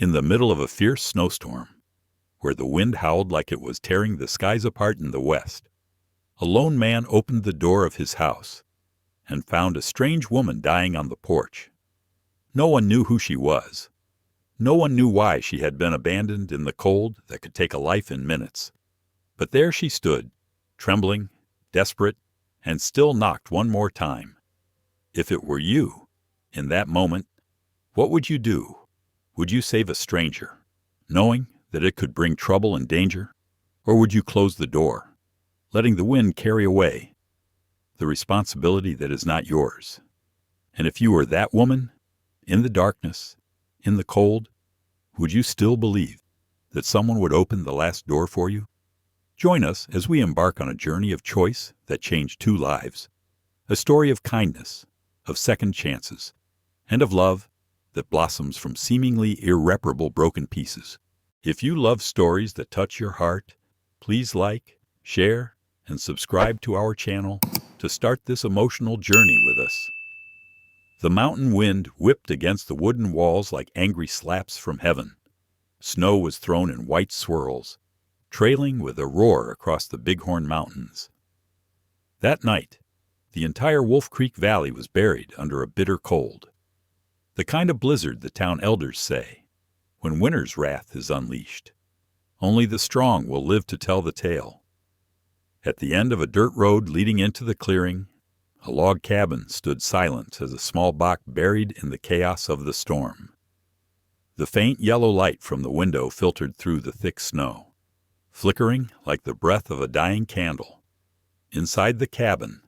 in the middle of a fierce snowstorm, where the wind howled like it was tearing the skies apart in the west, a lone man opened the door of his house and found a strange woman dying on the porch. No one knew who she was. No one knew why she had been abandoned in the cold that could take a life in minutes. But there she stood, trembling, desperate, and still knocked one more time. If it were you, in that moment, what would you do? Would you save a stranger, knowing that it could bring trouble and danger? Or would you close the door, letting the wind carry away the responsibility that is not yours? And if you were that woman, in the darkness, in the cold, would you still believe that someone would open the last door for you? Join us as we embark on a journey of choice that changed 2 lives, a story of kindness, of second chances, and of love that blossoms from seemingly irreparable broken pieces. If you love stories that touch your heart, please like, share, and subscribe to our channel to start this emotional journey with us. The mountain wind whipped against the wooden walls like angry slaps from heaven. Snow was thrown in white swirls, trailing with a roar across the Bighorn Mountains. That night, the entire Wolf Creek Valley was buried under a bitter cold, the kind of blizzard the town elders say, when winter's wrath is unleashed. Only the strong will live to tell the tale. At the end of a dirt road leading into the clearing, a log cabin stood silent as a small box buried in the chaos of the storm. The faint yellow light from the window filtered through the thick snow, flickering like the breath of a dying candle. Inside the cabin,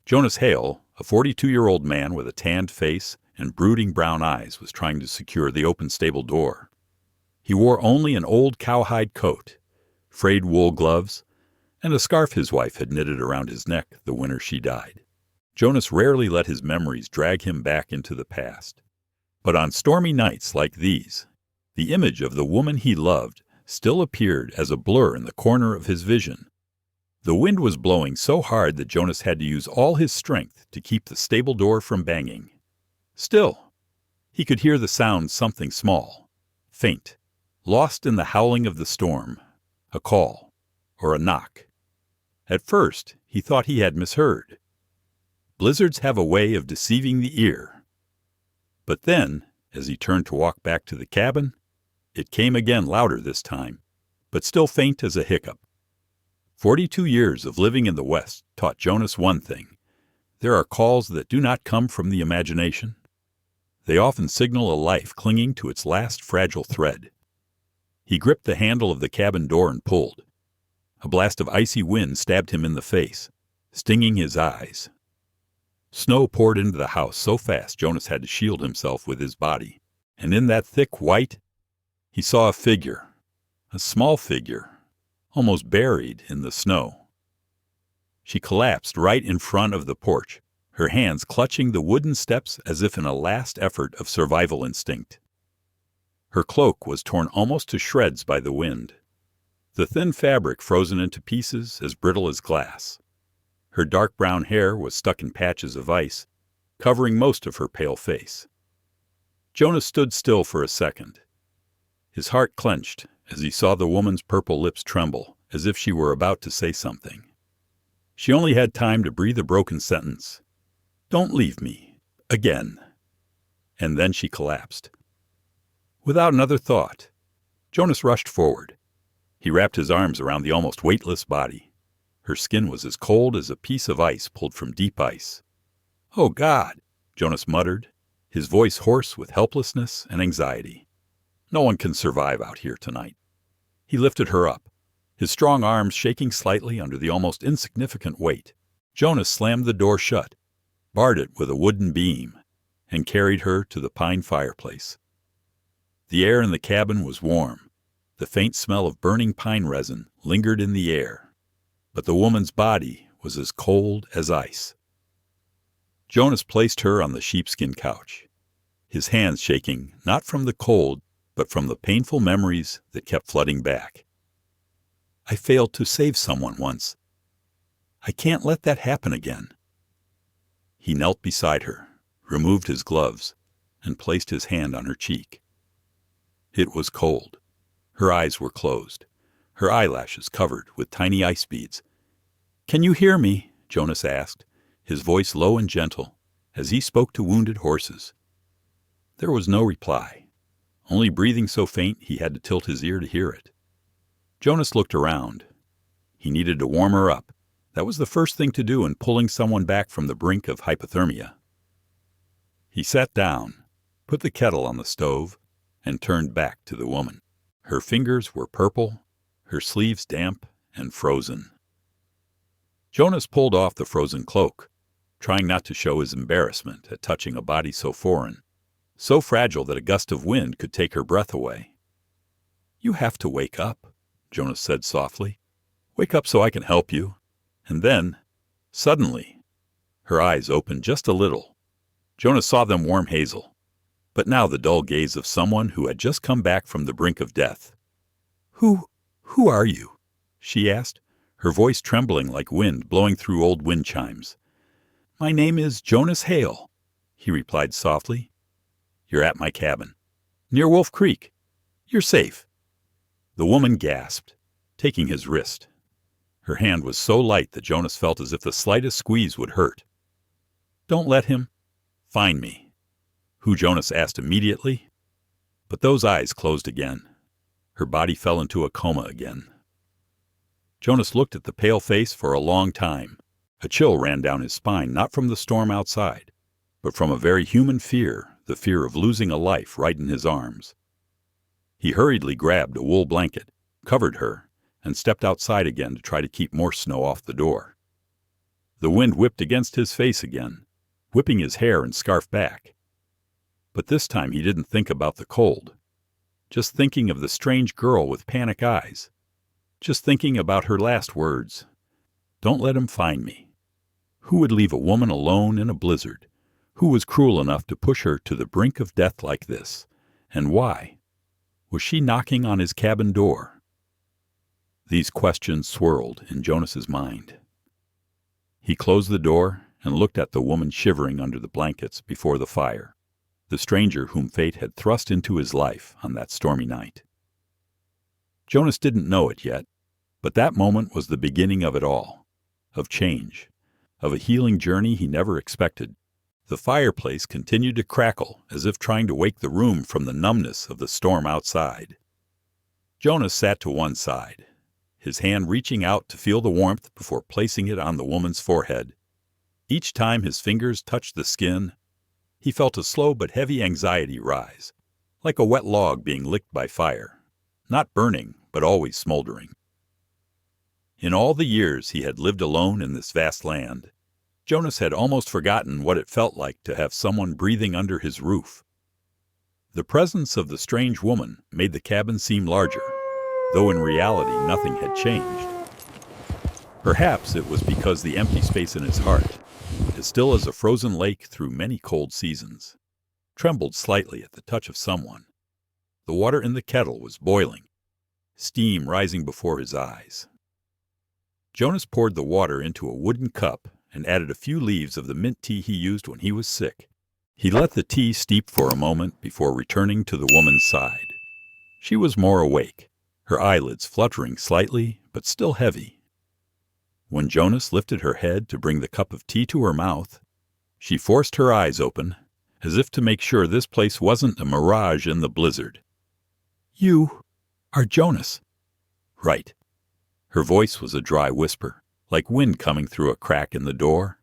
Jonas Hale, a 42-year-old man with a tanned face and brooding brown eyes, was trying to secure the open stable door. He wore only an old cowhide coat, frayed wool gloves, and a scarf his wife had knitted around his neck the winter she died. Jonas rarely let his memories drag him back into the past. But on stormy nights like these, the image of the woman he loved still appeared as a blur in the corner of his vision. The wind was blowing so hard that Jonas had to use all his strength to keep the stable door from banging. Still, he could hear the sound something small, faint, lost in the howling of the storm, a call or a knock. At first, he thought he had misheard. Blizzards have a way of deceiving the ear. But then, as he turned to walk back to the cabin, it came again, louder this time, but still faint as a hiccup. 42 years of living in the West taught Jonas one thing. There are calls that do not come from the imagination. They often signal a life clinging to its last fragile thread. He gripped the handle of the cabin door and pulled. A blast of icy wind stabbed him in the face, stinging his eyes. Snow poured into the house so fast Jonas had to shield himself with his body. And in that thick white, he saw a figure, a small figure, almost buried in the snow. She collapsed right in front of the porch, her hands clutching the wooden steps as if in a last effort of survival instinct. Her cloak was torn almost to shreds by the wind, the thin fabric frozen into pieces as brittle as glass. Her dark brown hair was stuck in patches of ice, covering most of her pale face. Jonas stood still for a second. His heart clenched as he saw the woman's purple lips tremble, as if she were about to say something. She only had time to breathe a broken sentence. "Don't leave me. Again." And then she collapsed. Without another thought, Jonas rushed forward. He wrapped his arms around the almost weightless body. Her skin was as cold as a piece of ice pulled from deep ice. "Oh, God," Jonas muttered, his voice hoarse with helplessness and anxiety. "No one can survive out here tonight." He lifted her up, his strong arms shaking slightly under the almost insignificant weight. Jonas slammed the door shut, barred it with a wooden beam, and carried her to the pine fireplace. The air in the cabin was warm. The faint smell of burning pine resin lingered in the air, but the woman's body was as cold as ice. Jonas placed her on the sheepskin couch, his hands shaking not from the cold, but from the painful memories that kept flooding back. "I failed to save someone once. I can't let that happen again." He knelt beside her, removed his gloves, and placed his hand on her cheek. It was cold. Her eyes were closed, her eyelashes covered with tiny ice beads. "Can you hear me?" Jonas asked, his voice low and gentle, as he spoke to wounded horses. There was no reply, only breathing so faint he had to tilt his ear to hear it. Jonas looked around. He needed to warm her up. That was the first thing to do in pulling someone back from the brink of hypothermia. He sat down, put the kettle on the stove, and turned back to the woman. Her fingers were purple, her sleeves damp and frozen. Jonas pulled off the frozen cloak, trying not to show his embarrassment at touching a body so foreign, so fragile that a gust of wind could take her breath away. "You have to wake up," Jonas said softly. "Wake up so I can help you." And then, suddenly, her eyes opened just a little. Jonas saw them warm hazel, but now the dull gaze of someone who had just come back from the brink of death. Who are you?" she asked, her voice trembling like wind blowing through old wind chimes. "My name is Jonas Hale," he replied softly. "You're at my cabin, near Wolf Creek. You're safe." The woman gasped, taking his wrist. Her hand was so light that Jonas felt as if the slightest squeeze would hurt. "Don't let him find me," who Jonas asked immediately. But those eyes closed again. Her body fell into a coma again. Jonas looked at the pale face for a long time. A chill ran down his spine, not from the storm outside, but from a very human fear, the fear of losing a life right in his arms. He hurriedly grabbed a wool blanket, covered her, and stepped outside again to try to keep more snow off the door. The wind whipped against his face again, whipping his hair and scarf back. But this time he didn't think about the cold, just thinking of the strange girl with panic eyes, just thinking about her last words. Don't let him find me. Who would leave a woman alone in a blizzard? Who was cruel enough to push her to the brink of death like this? And why? Was she knocking on his cabin door? These questions swirled in Jonas's mind. He closed the door and looked at the woman shivering under the blankets before the fire, the stranger whom fate had thrust into his life on that stormy night. Jonas didn't know it yet, but that moment was the beginning of it all, of change, of a healing journey he never expected. The fireplace continued to crackle as if trying to wake the room from the numbness of the storm outside. Jonas sat to one side, his hand reaching out to feel the warmth before placing it on the woman's forehead. Each time his fingers touched the skin, he felt a slow but heavy anxiety rise, like a wet log being licked by fire, not burning, but always smoldering. In all the years he had lived alone in this vast land, Jonas had almost forgotten what it felt like to have someone breathing under his roof. The presence of the strange woman made the cabin seem larger, though in reality nothing had changed. Perhaps it was because the empty space in his heart, as still as a frozen lake through many cold seasons, trembled slightly at the touch of someone. The water in the kettle was boiling, steam rising before his eyes. Jonas poured the water into a wooden cup and added a few leaves of the mint tea he used when he was sick. He let the tea steep for a moment before returning to the woman's side. She was more awake, her eyelids fluttering slightly, but still heavy. When Jonas lifted her head to bring the cup of tea to her mouth, she forced her eyes open, as if to make sure this place wasn't a mirage in the blizzard. "You are Jonas." "Right." Her voice was a dry whisper, like wind coming through a crack in the door.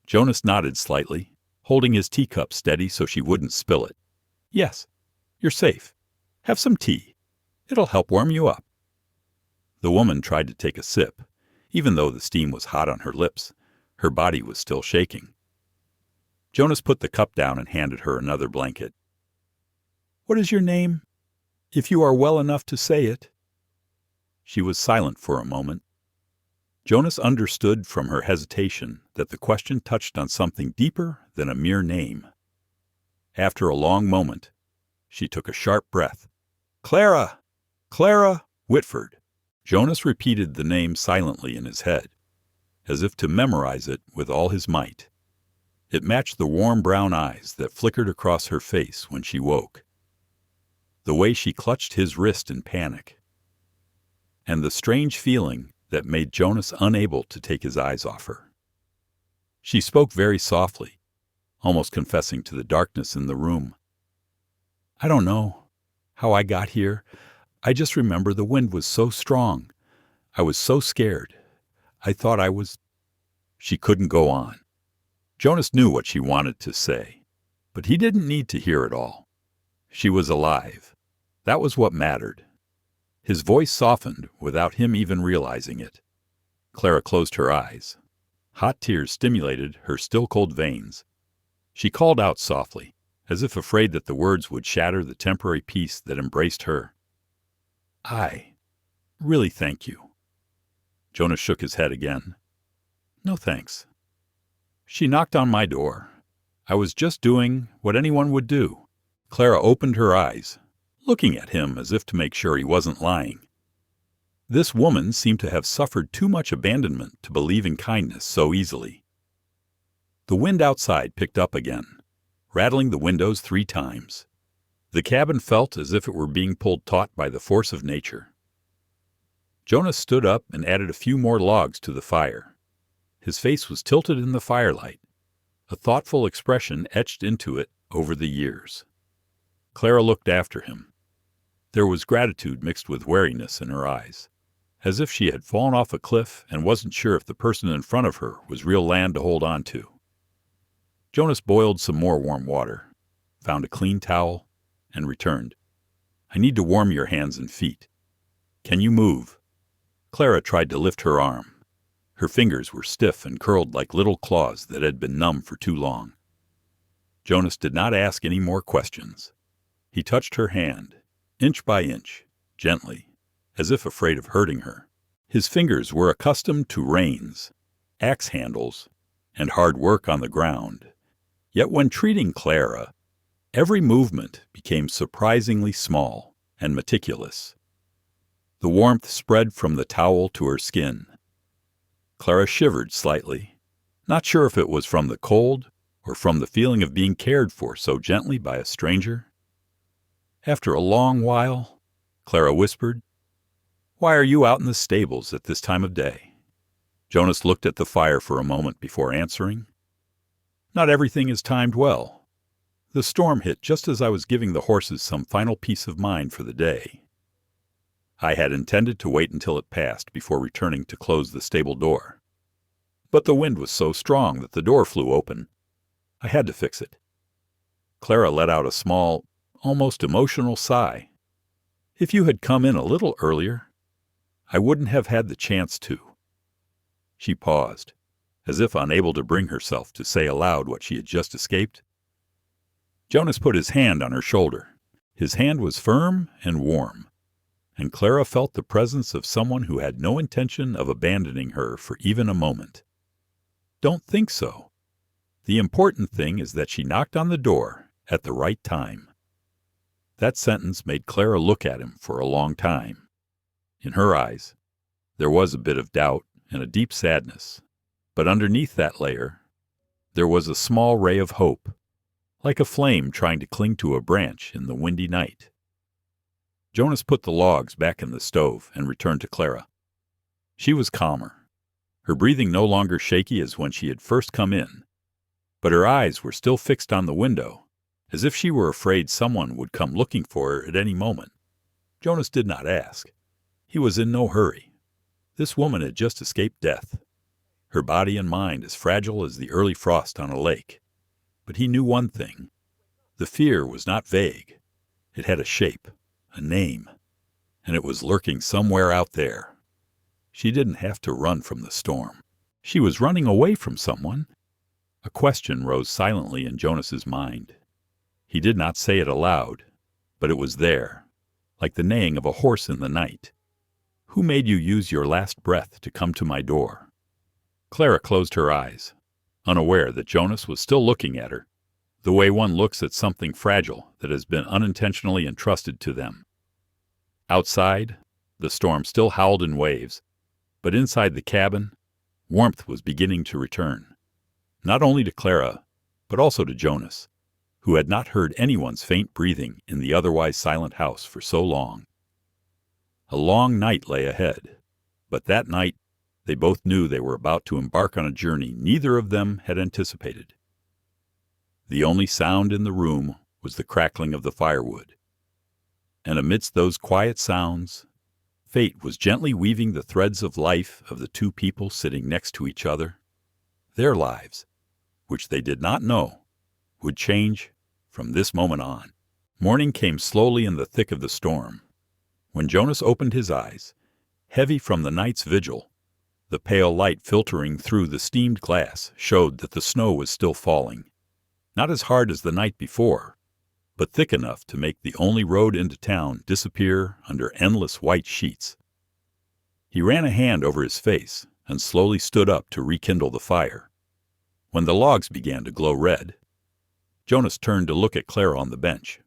Jonas nodded slightly, holding his teacup steady so she wouldn't spill it. "Yes, you're safe. Have some tea. It'll help warm you up." The woman tried to take a sip. Even though the steam was hot on her lips, her body was still shaking. Jonas put the cup down and handed her another blanket. "What is your name, if you are well enough to say it?" She was silent for a moment. Jonas understood from her hesitation that the question touched on something deeper than a mere name. After a long moment, she took a sharp breath. "Clara! Clara Whitford." Jonas repeated the name silently in his head, as if to memorize it with all his might. It matched the warm brown eyes that flickered across her face when she woke. the way she clutched his wrist in panic, and the strange feeling that made Jonas unable to take his eyes off her. She spoke very softly, almost confessing to the darkness in the room. "I don't know how I got here. I just remember the wind was so strong. I was so scared. I thought I was—" She couldn't go on. Jonas knew what she wanted to say, but he didn't need to hear it all. She was alive. That was what mattered. His voice softened without him even realizing it. Clara closed her eyes. Hot tears stimulated her still-cold veins. She called out softly, as if afraid that the words would shatter the temporary peace that embraced her. "I really thank you." Jonas shook his head again. "No thanks." "She knocked on my door. I was just doing what anyone would do." Clara opened her eyes, looking at him as if to make sure he wasn't lying. This woman seemed to have suffered too much abandonment to believe in kindness so easily. The wind outside picked up again, rattling the windows 3 times. The cabin felt as if it were being pulled taut by the force of nature. Jonas stood up and added a few more logs to the fire. His face was tilted in the firelight, a thoughtful expression etched into it over the years. Clara looked after him. There was gratitude mixed with wariness in her eyes, as if she had fallen off a cliff and wasn't sure if the person in front of her was real land to hold on to. Jonas boiled some more warm water, found a clean towel, and returned. "I need to warm your hands and feet. Can you move?" Clara tried to lift her arm. Her fingers were stiff and curled like little claws that had been numb for too long. Jonas did not ask any more questions. He touched her hand, inch by inch, gently, as if afraid of hurting her. His fingers were accustomed to reins, axe handles, and hard work on the ground. Yet when treating Clara, every movement became surprisingly small and meticulous. The warmth spread from the towel to her skin. Clara shivered slightly, not sure if it was from the cold or from the feeling of being cared for so gently by a stranger. After a long while, Clara whispered, "Why are you out in the stables at this time of day?" Jonas looked at the fire for a moment before answering. "Not everything is timed well. The storm hit just as I was giving the horses some final peace of mind for the day. I had intended to wait until it passed before returning to close the stable door. But the wind was so strong that the door flew open. I had to fix it." Clara let out a small, almost emotional sigh. "If you had come in a little earlier, I wouldn't have had the chance to." She paused, as if unable to bring herself to say aloud what she had just escaped. Jonas put his hand on her shoulder. His hand was firm and warm, and Clara felt the presence of someone who had no intention of abandoning her for even a moment. "Don't think so. The important thing is that she knocked on the door at the right time." That sentence made Clara look at him for a long time. In her eyes, there was a bit of doubt and a deep sadness, but underneath that layer, there was a small ray of hope, like a flame trying to cling to a branch in the windy night. Jonas put the logs back in the stove and returned to Clara. She was calmer, her breathing no longer shaky as when she had first come in, but her eyes were still fixed on the window, as if she were afraid someone would come looking for her at any moment. Jonas did not ask. He was in no hurry. This woman had just escaped death, her body and mind as fragile as the early frost on a lake. But he knew one thing. The fear was not vague. It had a shape, a name, and it was lurking somewhere out there. She didn't have to run from the storm. She was running away from someone. A question rose silently in Jonas's mind. He did not say it aloud, but it was there, like the neighing of a horse in the night. "Who made you use your last breath to come to my door?" Clara closed her eyes, unaware that Jonas was still looking at her, the way one looks at something fragile that has been unintentionally entrusted to them. Outside, the storm still howled in waves, but inside the cabin, warmth was beginning to return, not only to Clara, but also to Jonas, who had not heard anyone's faint breathing in the otherwise silent house for so long. A long night lay ahead, but that night they both knew they were about to embark on a journey neither of them had anticipated. The only sound in the room was the crackling of the firewood, and amidst those quiet sounds, fate was gently weaving the threads of life of the two people sitting next to each other. Their lives, which they did not know, would change from this moment on. Morning came slowly in the thick of the storm. When Jonas opened his eyes, heavy from the night's vigil, the pale light filtering through the steamed glass showed that the snow was still falling, not as hard as the night before, but thick enough to make the only road into town disappear under endless white sheets. He ran a hand over his face and slowly stood up to rekindle the fire. When the logs began to glow red, Jonas turned to look at Clara on the bench.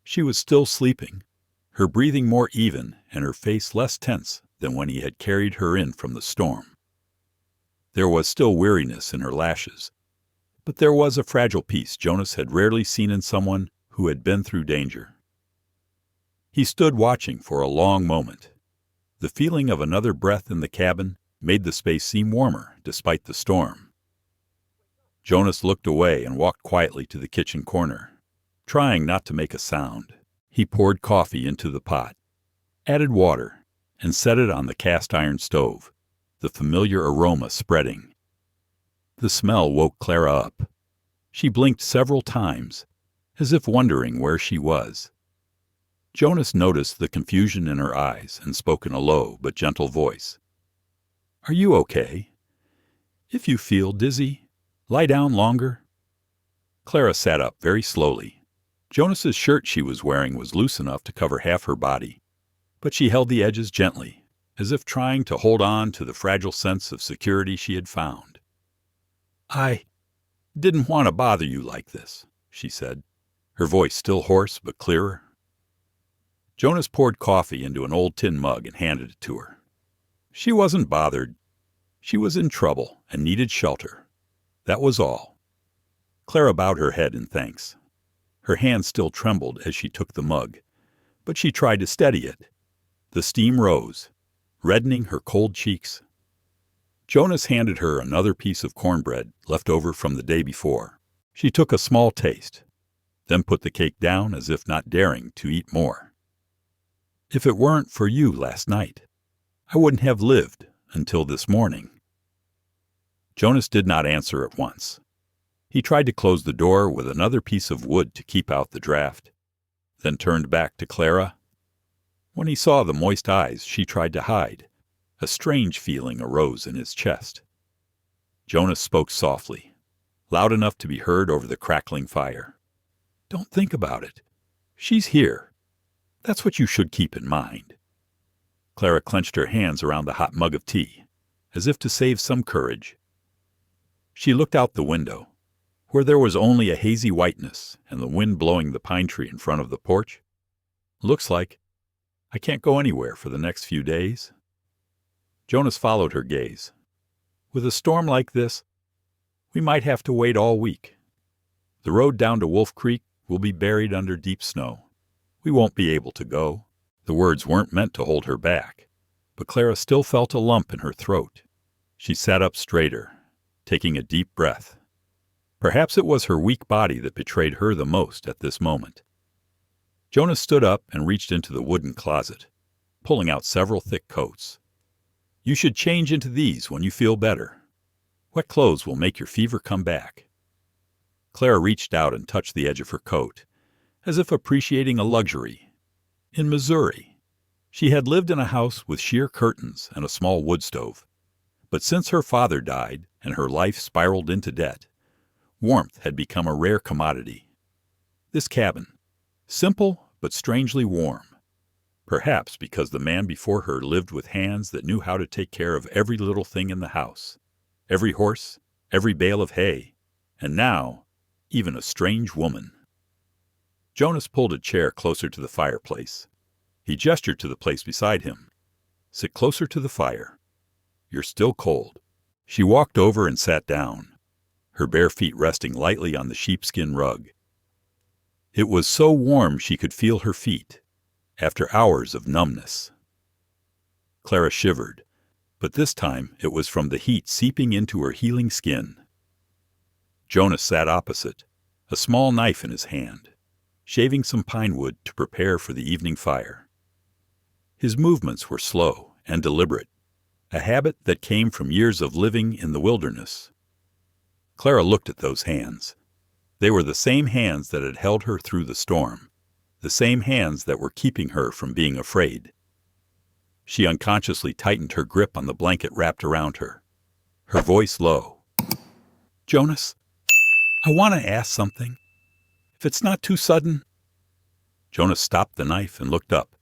She was still sleeping, her breathing more even and her face less tense than when he had carried her in from the storm. There was still weariness in her lashes, but there was a fragile peace Jonas had rarely seen in someone who had been through danger. He stood watching for a long moment. The feeling of another breath in the cabin made the space seem warmer despite the storm. Jonas looked away and walked quietly to the kitchen corner. Trying not to make a sound, he poured coffee into the pot, added water, and set it on the cast-iron stove, the familiar aroma spreading. The smell woke Clara up. She blinked several times, as if wondering where she was. Jonas noticed the confusion in her eyes and spoke in a low but gentle voice. "Are you okay? If you feel dizzy, lie down longer." Clara sat up very slowly. Jonas's shirt she was wearing was loose enough to cover half her body, but she held the edges gently, as if trying to hold on to the fragile sense of security she had found. "I didn't want to bother you like this," she said, her voice still hoarse but clearer. Jonas poured coffee into an old tin mug and handed it to her. She wasn't bothered. She was in trouble and needed shelter. That was all. Clara bowed her head in thanks. Her hand still trembled as she took the mug, but she tried to steady it. The steam rose, reddening her cold cheeks. Jonas handed her another piece of cornbread left over from the day before. She took a small taste, then put the cake down as if not daring to eat more. "If it weren't for you last night, I wouldn't have lived until this morning." Jonas did not answer at once. He tried to close the door with another piece of wood to keep out the draft, then turned back to Clara. When he saw the moist eyes she tried to hide, a strange feeling arose in his chest. Jonas spoke softly, loud enough to be heard over the crackling fire. "Don't think about it. She's here. That's what you should keep in mind." Clara clenched her hands around the hot mug of tea, as if to save some courage. She looked out the window, where there was only a hazy whiteness and the wind blowing the pine tree in front of the porch. "Looks like I can't go anywhere for the next few days." Jonas followed her gaze. "With a storm like this, we might have to wait all week. The road down to Wolf Creek will be buried under deep snow. We won't be able to go." The words weren't meant to hold her back, but Clara still felt a lump in her throat. She sat up straighter, taking a deep breath. Perhaps it was her weak body that betrayed her the most at this moment. Jonas stood up and reached into the wooden closet, pulling out several thick coats. "You should change into these when you feel better. Wet clothes will make your fever come back." Clara reached out and touched the edge of her coat, as if appreciating a luxury. In Missouri, she had lived in a house with sheer curtains and a small wood stove. But since her father died and her life spiraled into debt, warmth had become a rare commodity. This cabin, simple but strangely warm, perhaps because the man before her lived with hands that knew how to take care of every little thing in the house, every horse, every bale of hay, and now even a strange woman. Jonas pulled a chair closer to the fireplace. He gestured to the place beside him. "Sit closer to the fire. You're still cold." She walked over and sat down, her bare feet resting lightly on the sheepskin rug. It was so warm she could feel her feet, after hours of numbness. Clara shivered, but this time it was from the heat seeping into her healing skin. Jonas sat opposite, a small knife in his hand, shaving some pine wood to prepare for the evening fire. His movements were slow and deliberate, a habit that came from years of living in the wilderness. Clara looked at those hands. They were the same hands that had held her through the storm, the same hands that were keeping her from being afraid. She unconsciously tightened her grip on the blanket wrapped around her, her voice low. "Jonas, I want to ask something. If it's not too sudden." Jonas stopped the knife and looked up.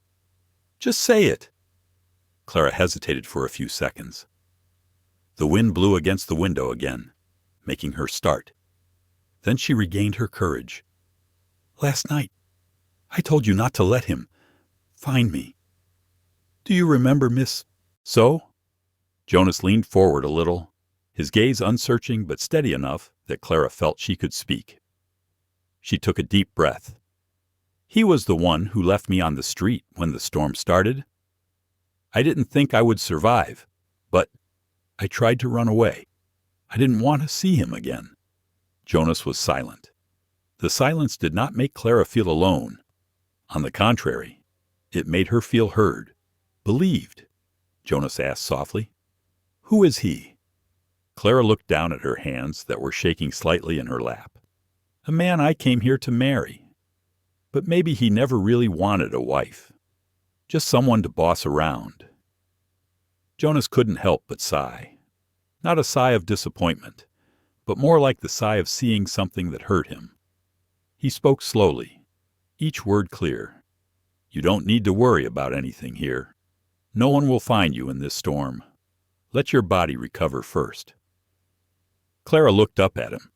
"Just say it." Clara hesitated for a few seconds. The wind blew against the window again, making her start. Then she regained her courage. "Last night, I told you not to let him find me. Do you remember, Miss?" "So?" Jonas leaned forward a little, his gaze unsearching but steady enough that Clara felt she could speak. She took a deep breath. "He was the one who left me on the street when the storm started. I didn't think I would survive, but I tried to run away. I didn't want to see him again." Jonas was silent. The silence did not make Clara feel alone. On the contrary, it made her feel heard, believed. Jonas asked softly, "Who is he?" Clara looked down at her hands that were shaking slightly in her lap. "A man I came here to marry. But maybe he never really wanted a wife. Just someone to boss around." Jonas couldn't help but sigh. Not a sigh of disappointment, but more like the sigh of seeing something that hurt him. He spoke slowly, each word clear. "You don't need to worry about anything here. No one will find you in this storm. Let your body recover first." Clara looked up at him.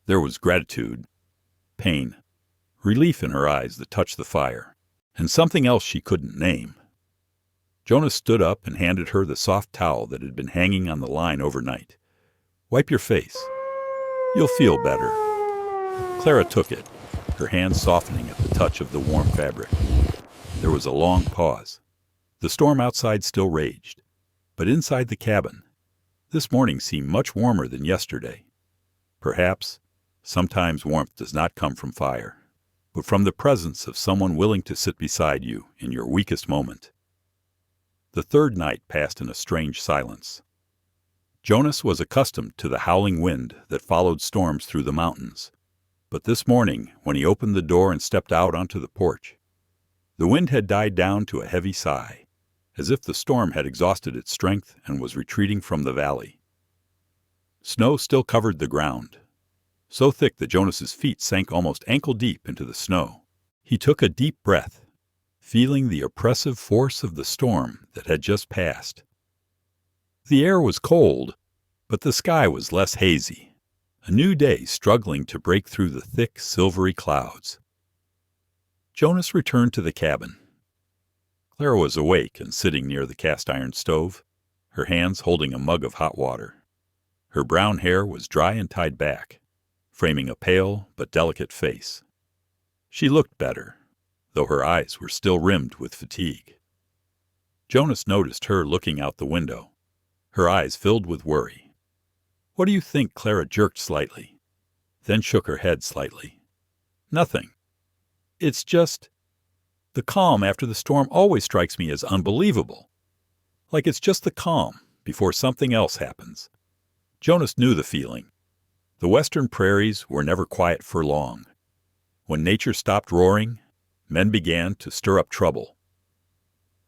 There was gratitude, pain, relief in her eyes that touched the fire, and something else she couldn't name. Jonas stood up and handed her the soft towel that had been hanging on the line overnight. "Wipe your face. You'll feel better." Clara took it, her hands softening at the touch of the warm fabric. There was a long pause. The storm outside still raged, but inside the cabin, this morning seemed much warmer than yesterday. Perhaps, sometimes warmth does not come from fire, but from the presence of someone willing to sit beside you in your weakest moment. The third night passed in a strange silence. Jonas was accustomed to the howling wind that followed storms through the mountains, but this morning, when he opened the door and stepped out onto the porch, the wind had died down to a heavy sigh, as if the storm had exhausted its strength and was retreating from the valley. Snow still covered the ground, so thick that Jonas's feet sank almost ankle-deep into the snow. He took a deep breath, feeling the oppressive force of the storm that had just passed. The air was cold, but the sky was less hazy, a new day struggling to break through the thick, silvery clouds. Jonas returned to the cabin. Clara was awake and sitting near the cast-iron stove, her hands holding a mug of hot water. Her brown hair was dry and tied back, framing a pale but delicate face. She looked better, though her eyes were still rimmed with fatigue. Jonas noticed her looking out the window, her eyes filled with worry. "What do you think?" Clara jerked slightly, then shook her head slightly. "Nothing. It's just, the calm after the storm always strikes me as unbelievable. Like it's just the calm before something else happens." Jonas knew the feeling. The western prairies were never quiet for long. When nature stopped roaring, men began to stir up trouble.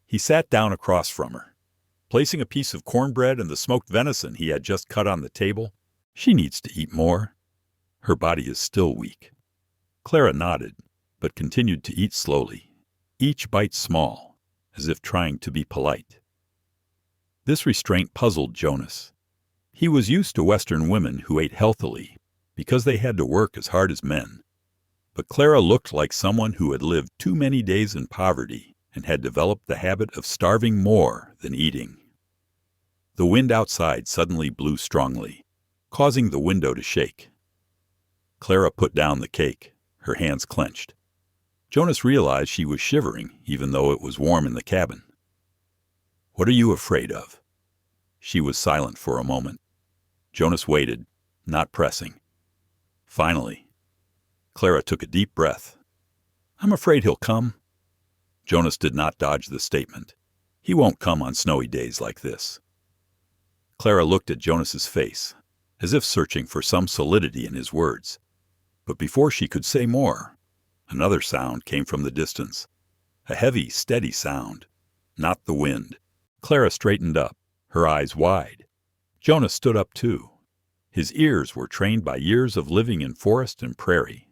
He sat down across from her, placing a piece of cornbread and the smoked venison he had just cut on the table. "She needs to eat more. Her body is still weak." Clara nodded, but continued to eat slowly, each bite small, as if trying to be polite. This restraint puzzled Jonas. He was used to Western women who ate healthily because they had to work as hard as men. But Clara looked like someone who had lived too many days in poverty and had developed the habit of starving more than eating. The wind outside suddenly blew strongly, causing the window to shake. Clara put down the cake, her hands clenched. Jonas realized she was shivering, even though it was warm in the cabin. "What are you afraid of?" She was silent for a moment. Jonas waited, not pressing. Finally, Clara took a deep breath. "I'm afraid he'll come." Jonas did not dodge the statement. He won't come on snowy days like this. Clara looked at Jonas's face, as if searching for some solidity in his words. But before she could say more, another sound came from the distance. A heavy, steady sound, not the wind. Clara straightened up, her eyes wide. Jonas stood up too. His ears were trained by years of living in forest and prairie.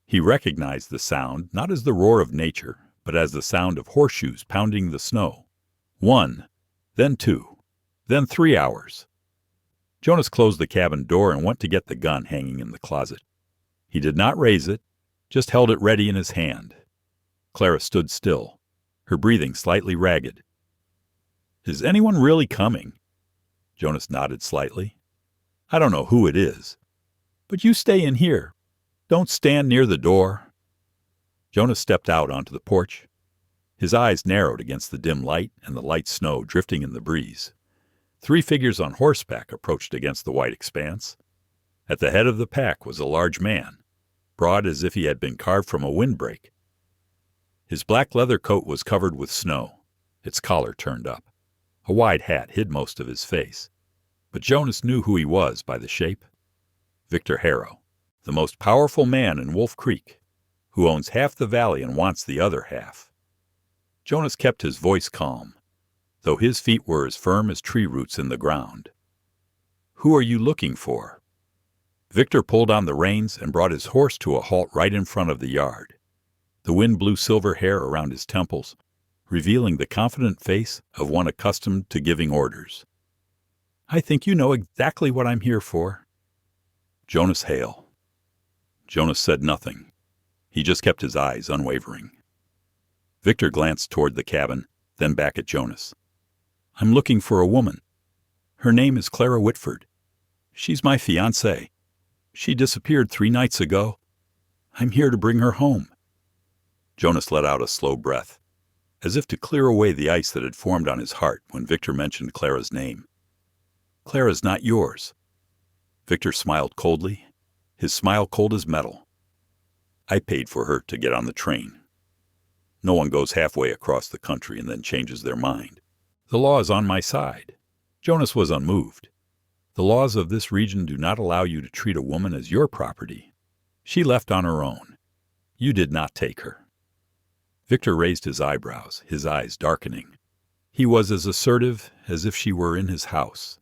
He recognized the sound not as the roar of nature, but as the sound of horseshoes pounding the snow. 1, then 2, then 3 hours. Jonas closed the cabin door and went to get the gun hanging in the closet. He did not raise it, just held it ready in his hand. Clara stood still, her breathing slightly ragged. "Is anyone really coming?" Jonas nodded slightly. "I don't know who it is. But you stay in here. Don't stand near the door." Jonas stepped out onto the porch. His eyes narrowed against the dim light and the light snow drifting in the breeze. 3 figures on horseback approached against the white expanse. At the head of the pack was a large man, broad as if he had been carved from a windbreak. His black leather coat was covered with snow, its collar turned up. A wide hat hid most of his face, but Jonas knew who he was by the shape. Victor Harrow, the most powerful man in Wolf Creek, who owns half the valley and wants the other half. Jonas kept his voice calm, though his feet were as firm as tree roots in the ground. "Who are you looking for?" Victor pulled on the reins and brought his horse to a halt right in front of the yard. The wind blew silver hair around his temples, revealing the confident face of one accustomed to giving orders. "I think you know exactly what I'm here for." "Jonas Hale." Jonas said nothing. He just kept his eyes unwavering. Victor glanced toward the cabin, then back at Jonas. "I'm looking for a woman. Her name is Clara Whitford. She's my fiancée. She disappeared 3 nights ago. I'm here to bring her home." Jonas let out a slow breath, as if to clear away the ice that had formed on his heart when Victor mentioned Clara's name. "Clara's not yours." Victor smiled coldly, his smile cold as metal. "I paid for her to get on the train. No one goes halfway across the country and then changes their mind. The law is on my side." Jonas was unmoved. "The laws of this region do not allow you to treat a woman as your property. She left on her own. You did not take her." Victor raised his eyebrows, his eyes darkening. He was as assertive as if she were in his house.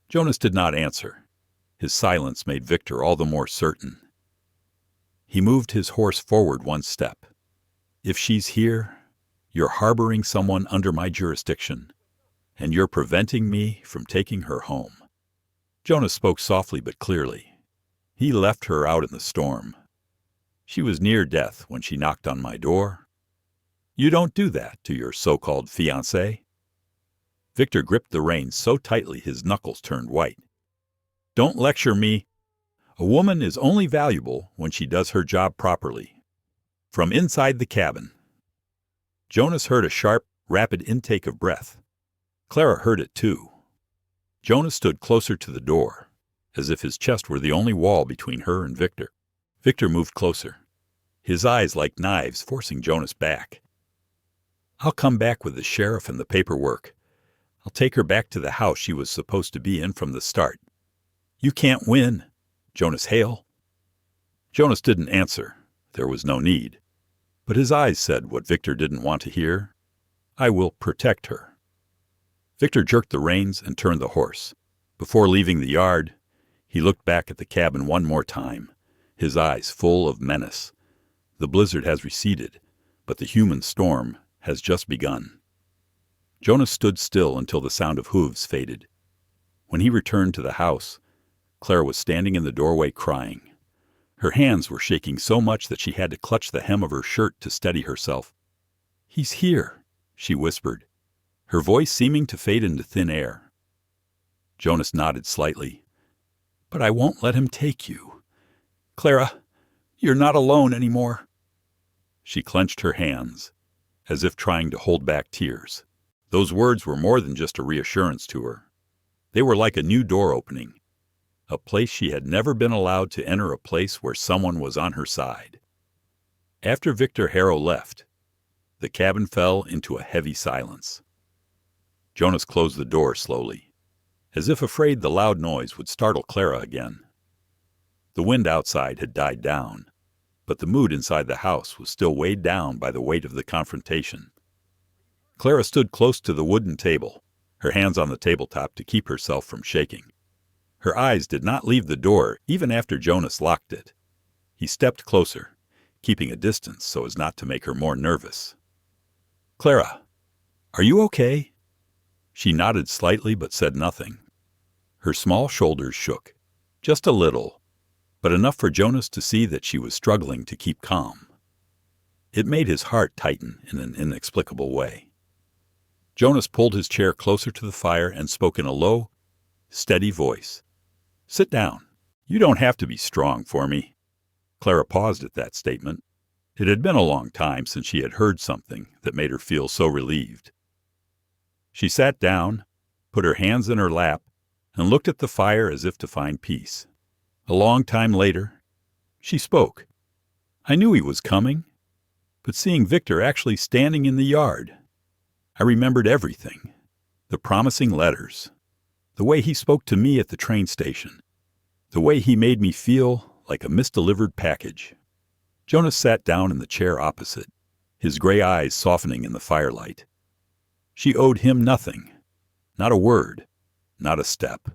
Jonas did not answer. His silence made Victor all the more certain. He moved his horse forward 1 step. "If she's here, you're harboring someone under my jurisdiction, and you're preventing me from taking her home." Jonas spoke softly but clearly. "He left her out in the storm. She was near death when she knocked on my door. You don't do that to your so-called fiancée." Victor gripped the reins so tightly his knuckles turned white. "Don't lecture me. A woman is only valuable when she does her job properly." From inside the cabin, Jonas heard a sharp, rapid intake of breath. Clara heard it too. Jonas stood closer to the door, as if his chest were the only wall between her and Victor. Victor moved closer, his eyes like knives forcing Jonas back. "I'll come back with the sheriff and the paperwork. I'll take her back to the house she was supposed to be in from the start. You can't win, Jonas Hale." Jonas didn't answer. There was no need. But his eyes said what Victor didn't want to hear. "I will protect her." Victor jerked the reins and turned the horse. Before leaving the yard, he looked back at the cabin 1 more time, his eyes full of menace. The blizzard has receded, but the human storm has just begun. Jonas stood still until the sound of hooves faded. When he returned to the house, Clara was standing in the doorway crying. Her hands were shaking so much that she had to clutch the hem of her shirt to steady herself. "He's here," she whispered, her voice seeming to fade into thin air. Jonas nodded slightly. "But I won't let him take you. Clara, you're not alone anymore." She clenched her hands, as if trying to hold back tears. Those words were more than just a reassurance to her. They were like a new door opening, a place she had never been allowed to enter, a place where someone was on her side. After Victor Hale left, the cabin fell into a heavy silence. Jonas closed the door slowly, as if afraid the loud noise would startle Clara again. The wind outside had died down, but the mood inside the house was still weighed down by the weight of the confrontation. Clara stood close to the wooden table, her hands on the tabletop to keep herself from shaking. Her eyes did not leave the door even after Jonas locked it. He stepped closer, keeping a distance so as not to make her more nervous. "Clara, are you okay?" She nodded slightly but said nothing. Her small shoulders shook, just a little, but enough for Jonas to see that she was struggling to keep calm. It made his heart tighten in an inexplicable way. Jonas pulled his chair closer to the fire and spoke in a low, steady voice. "Sit down. You don't have to be strong for me." Clara paused at that statement. It had been a long time since she had heard something that made her feel so relieved. She sat down, put her hands in her lap, and looked at the fire as if to find peace. A long time later, she spoke. "I knew he was coming, but seeing Victor actually standing in the yard, I remembered everything. The promising letters, the way he spoke to me at the train station, the way he made me feel like a misdelivered package." Jonas sat down in the chair opposite, his gray eyes softening in the firelight. She owed him nothing, not a word, not a step.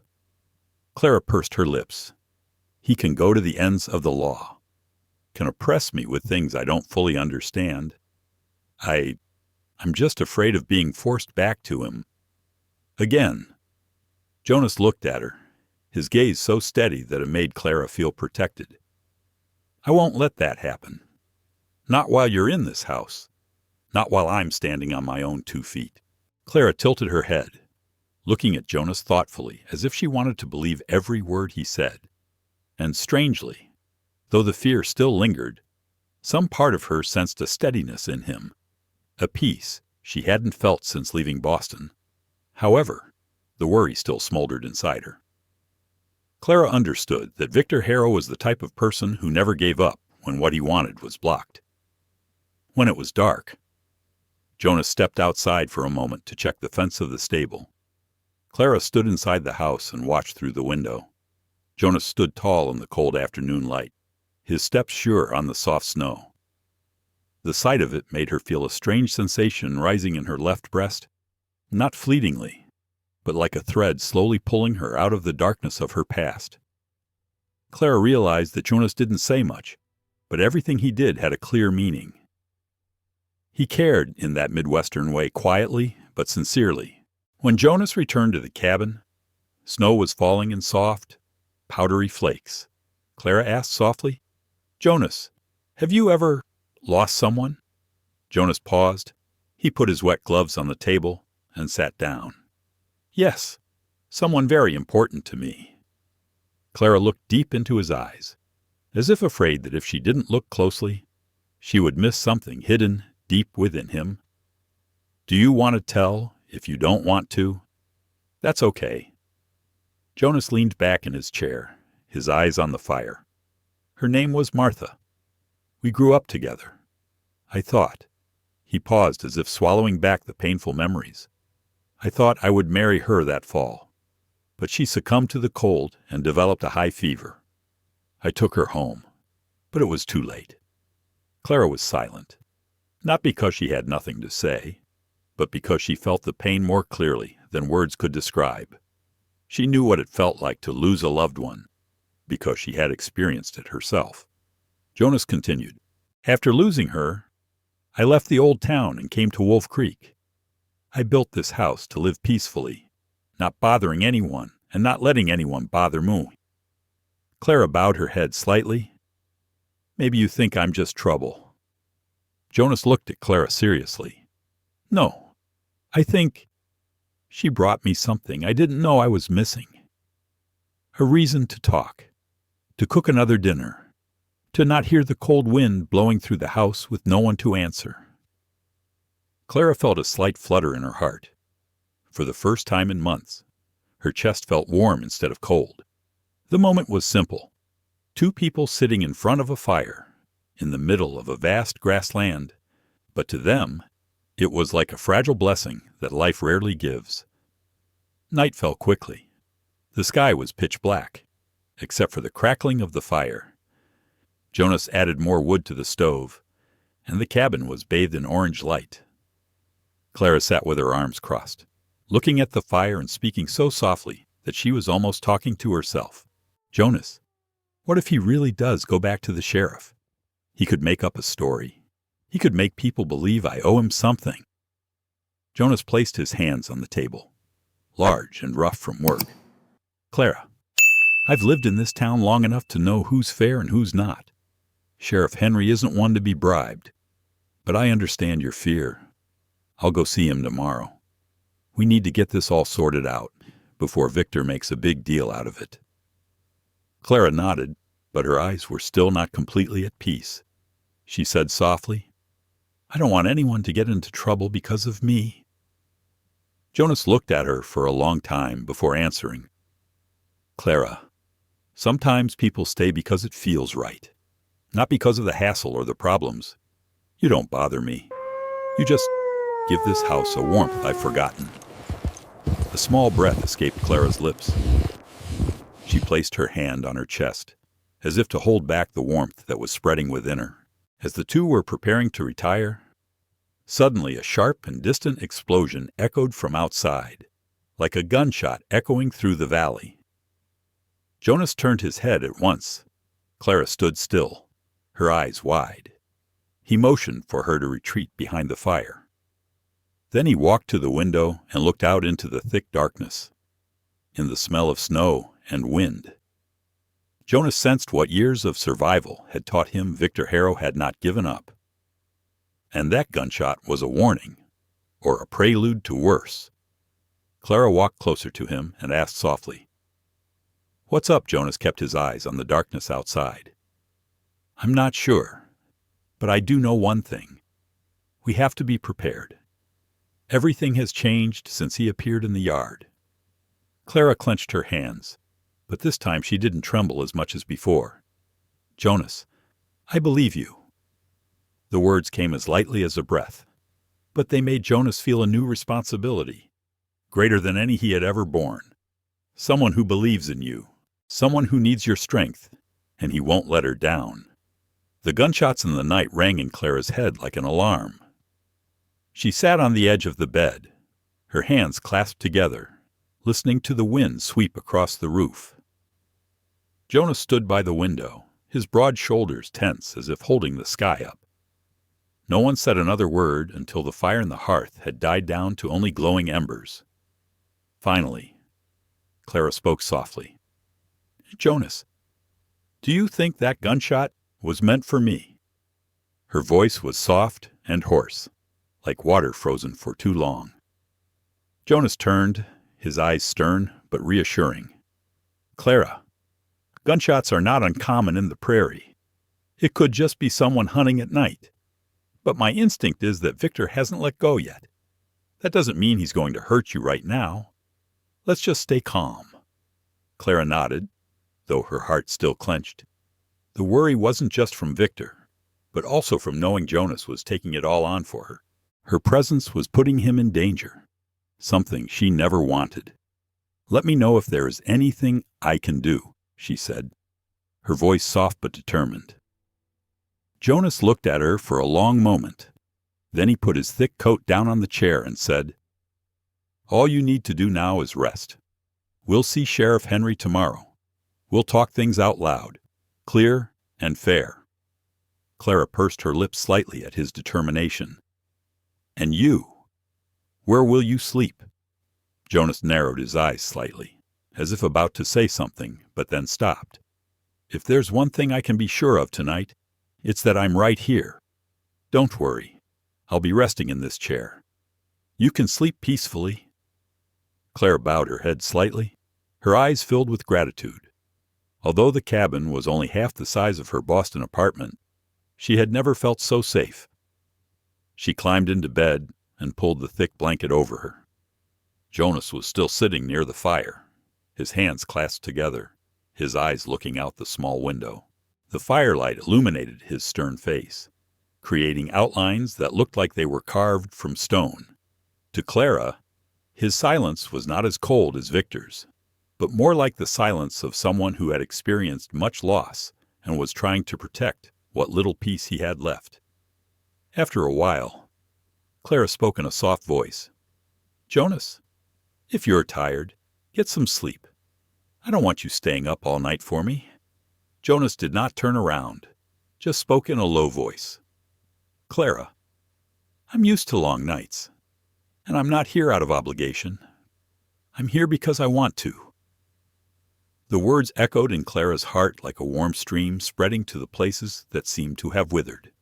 Clara pursed her lips. "He can go to the ends of the law, can oppress me with things I don't fully understand. I'm just afraid of being forced back to him again." Jonas looked at her, his gaze so steady that it made Clara feel protected. "I won't let that happen. Not while you're in this house. Not while I'm standing on my own 2 feet. Clara tilted her head, looking at Jonas thoughtfully, as if she wanted to believe every word he said. And strangely, though the fear still lingered, some part of her sensed a steadiness in him, a peace she hadn't felt since leaving Boston. However, the worry still smoldered inside her. Clara understood that Victor Hale was the type of person who never gave up when what he wanted was blocked. When it was dark, Jonas stepped outside for a moment to check the fence of the stable. Clara stood inside the house and watched through the window. Jonas stood tall in the cold afternoon light, his steps sure on the soft snow. The sight of it made her feel a strange sensation rising in her left breast, not fleetingly, but like a thread slowly pulling her out of the darkness of her past. Clara realized that Jonas didn't say much, but everything he did had a clear meaning. He cared in that Midwestern way, quietly but sincerely. When Jonas returned to the cabin, snow was falling in soft, powdery flakes. Clara asked softly, "Jonas, have you ever lost someone?" Jonas paused. He put his wet gloves on the table and sat down. "Yes, someone very important to me." Clara looked deep into his eyes, as if afraid that if she didn't look closely, she would miss something hidden deep within him. "Do you want to tell if you don't want to? That's okay." Jonas leaned back in his chair, his eyes on the fire. "Her name was Martha. We grew up together. I thought—" He paused as if swallowing back the painful memories. "I thought I would marry her that fall, but she succumbed to the cold and developed a high fever. I took her home, but it was too late." Clara was silent, not because she had nothing to say, but because she felt the pain more clearly than words could describe. She knew what it felt like to lose a loved one, because she had experienced it herself. Jonas continued, "After losing her, I left the old town and came to Wolf Creek. I built this house to live peacefully, not bothering anyone and not letting anyone bother me." Clara bowed her head slightly. "Maybe you think I'm just trouble." Jonas looked at Clara seriously. "No, I think she brought me something I didn't know I was missing. A reason to talk, to cook another dinner, to not hear the cold wind blowing through the house with no one to answer. Clara felt a slight flutter in her heart. For the first time in months, her chest felt warm instead of cold. The moment was simple. Two people sitting in front of a fire, in the middle of a vast grassland, but to them, it was like a fragile blessing that life rarely gives. Night fell quickly. The sky was pitch black, except for the crackling of the fire. Jonas added more wood to the stove, and the cabin was bathed in orange light. Clara sat with her arms crossed, looking at the fire and speaking so softly that she was almost talking to herself. Jonas, what if he really does go back to the sheriff? He could make up a story. He could make people believe I owe him something. Jonas placed his hands on the table, large and rough from work. Clara, I've lived in this town long enough to know who's fair and who's not. Sheriff Henry isn't one to be bribed, but I understand your fear. I'll go see him tomorrow. We need to get this all sorted out before Victor makes a big deal out of it. Clara nodded, but her eyes were still not completely at peace. She said softly, I don't want anyone to get into trouble because of me. Jonas looked at her for a long time before answering. Clara, sometimes people stay because it feels right, not because of the hassle or the problems. You don't bother me. You just give this house a warmth I've forgotten. A small breath escaped Clara's lips. She placed her hand on her chest, as if to hold back the warmth that was spreading within her. As the two were preparing to retire, suddenly a sharp and distant explosion echoed from outside, like a gunshot echoing through the valley. Jonas turned his head at once. Clara stood still, her eyes wide. He motioned for her to retreat behind the fire. Then he walked to the window and looked out into the thick darkness, in the smell of snow and wind. Jonas sensed what years of survival had taught him Victor Harrow had not given up. And that gunshot was a warning, or a prelude to worse. Clara walked closer to him and asked softly, What's up? Jonas kept his eyes on the darkness outside. I'm not sure, but I do know one thing. We have to be prepared. Everything has changed since he appeared in the yard. Clara clenched her hands, but this time she didn't tremble as much as before. Jonas, I believe you. The words came as lightly as a breath, but they made Jonas feel a new responsibility, greater than any he had ever borne. Someone who believes in you, someone who needs your strength, and he won't let her down. The gunshots in the night rang in Clara's head like an alarm. She sat on the edge of the bed, her hands clasped together, listening to the wind sweep across the roof. Jonas stood by the window, his broad shoulders tense as if holding the sky up. No one said another word until the fire in the hearth had died down to only glowing embers. Finally, Clara spoke softly. Jonas, do you think that gunshot was meant for me? Her voice was soft and hoarse, like water frozen for too long. Jonas turned, his eyes stern but reassuring. Clara, gunshots are not uncommon in the prairie. It could just be someone hunting at night. But my instinct is that Victor hasn't let go yet. That doesn't mean he's going to hurt you right now. Let's just stay calm. Clara nodded, though her heart still clenched. The worry wasn't just from Victor, but also from knowing Jonas was taking it all on for her. Her presence was putting him in danger, something she never wanted. Let me know if there is anything I can do, she said, her voice soft but determined. Jonas looked at her for a long moment. Then he put his thick coat down on the chair and said, All you need to do now is rest. We'll see Sheriff Henry tomorrow. We'll talk things out loud, clear and fair. Clara pursed her lips slightly at his determination. And you? Where will you sleep? Jonas narrowed his eyes slightly, as if about to say something, but then stopped. If there's one thing I can be sure of tonight, it's that I'm right here. Don't worry. I'll be resting in this chair. You can sleep peacefully. Clara bowed her head slightly, her eyes filled with gratitude. Although the cabin was only half the size of her Boston apartment, she had never felt so safe. She climbed into bed and pulled the thick blanket over her. Jonas was still sitting near the fire, his hands clasped together, his eyes looking out the small window. The firelight illuminated his stern face, creating outlines that looked like they were carved from stone. To Clara, his silence was not as cold as Victor's, but more like the silence of someone who had experienced much loss and was trying to protect what little peace he had left. After a while, Clara spoke in a soft voice. "Jonas, if you're tired, get some sleep. I don't want you staying up all night for me." Jonas did not turn around, just spoke in a low voice. "Clara, I'm used to long nights, and I'm not here out of obligation. I'm here because I want to." The words echoed in Clara's heart like a warm stream spreading to the places that seemed to have withered.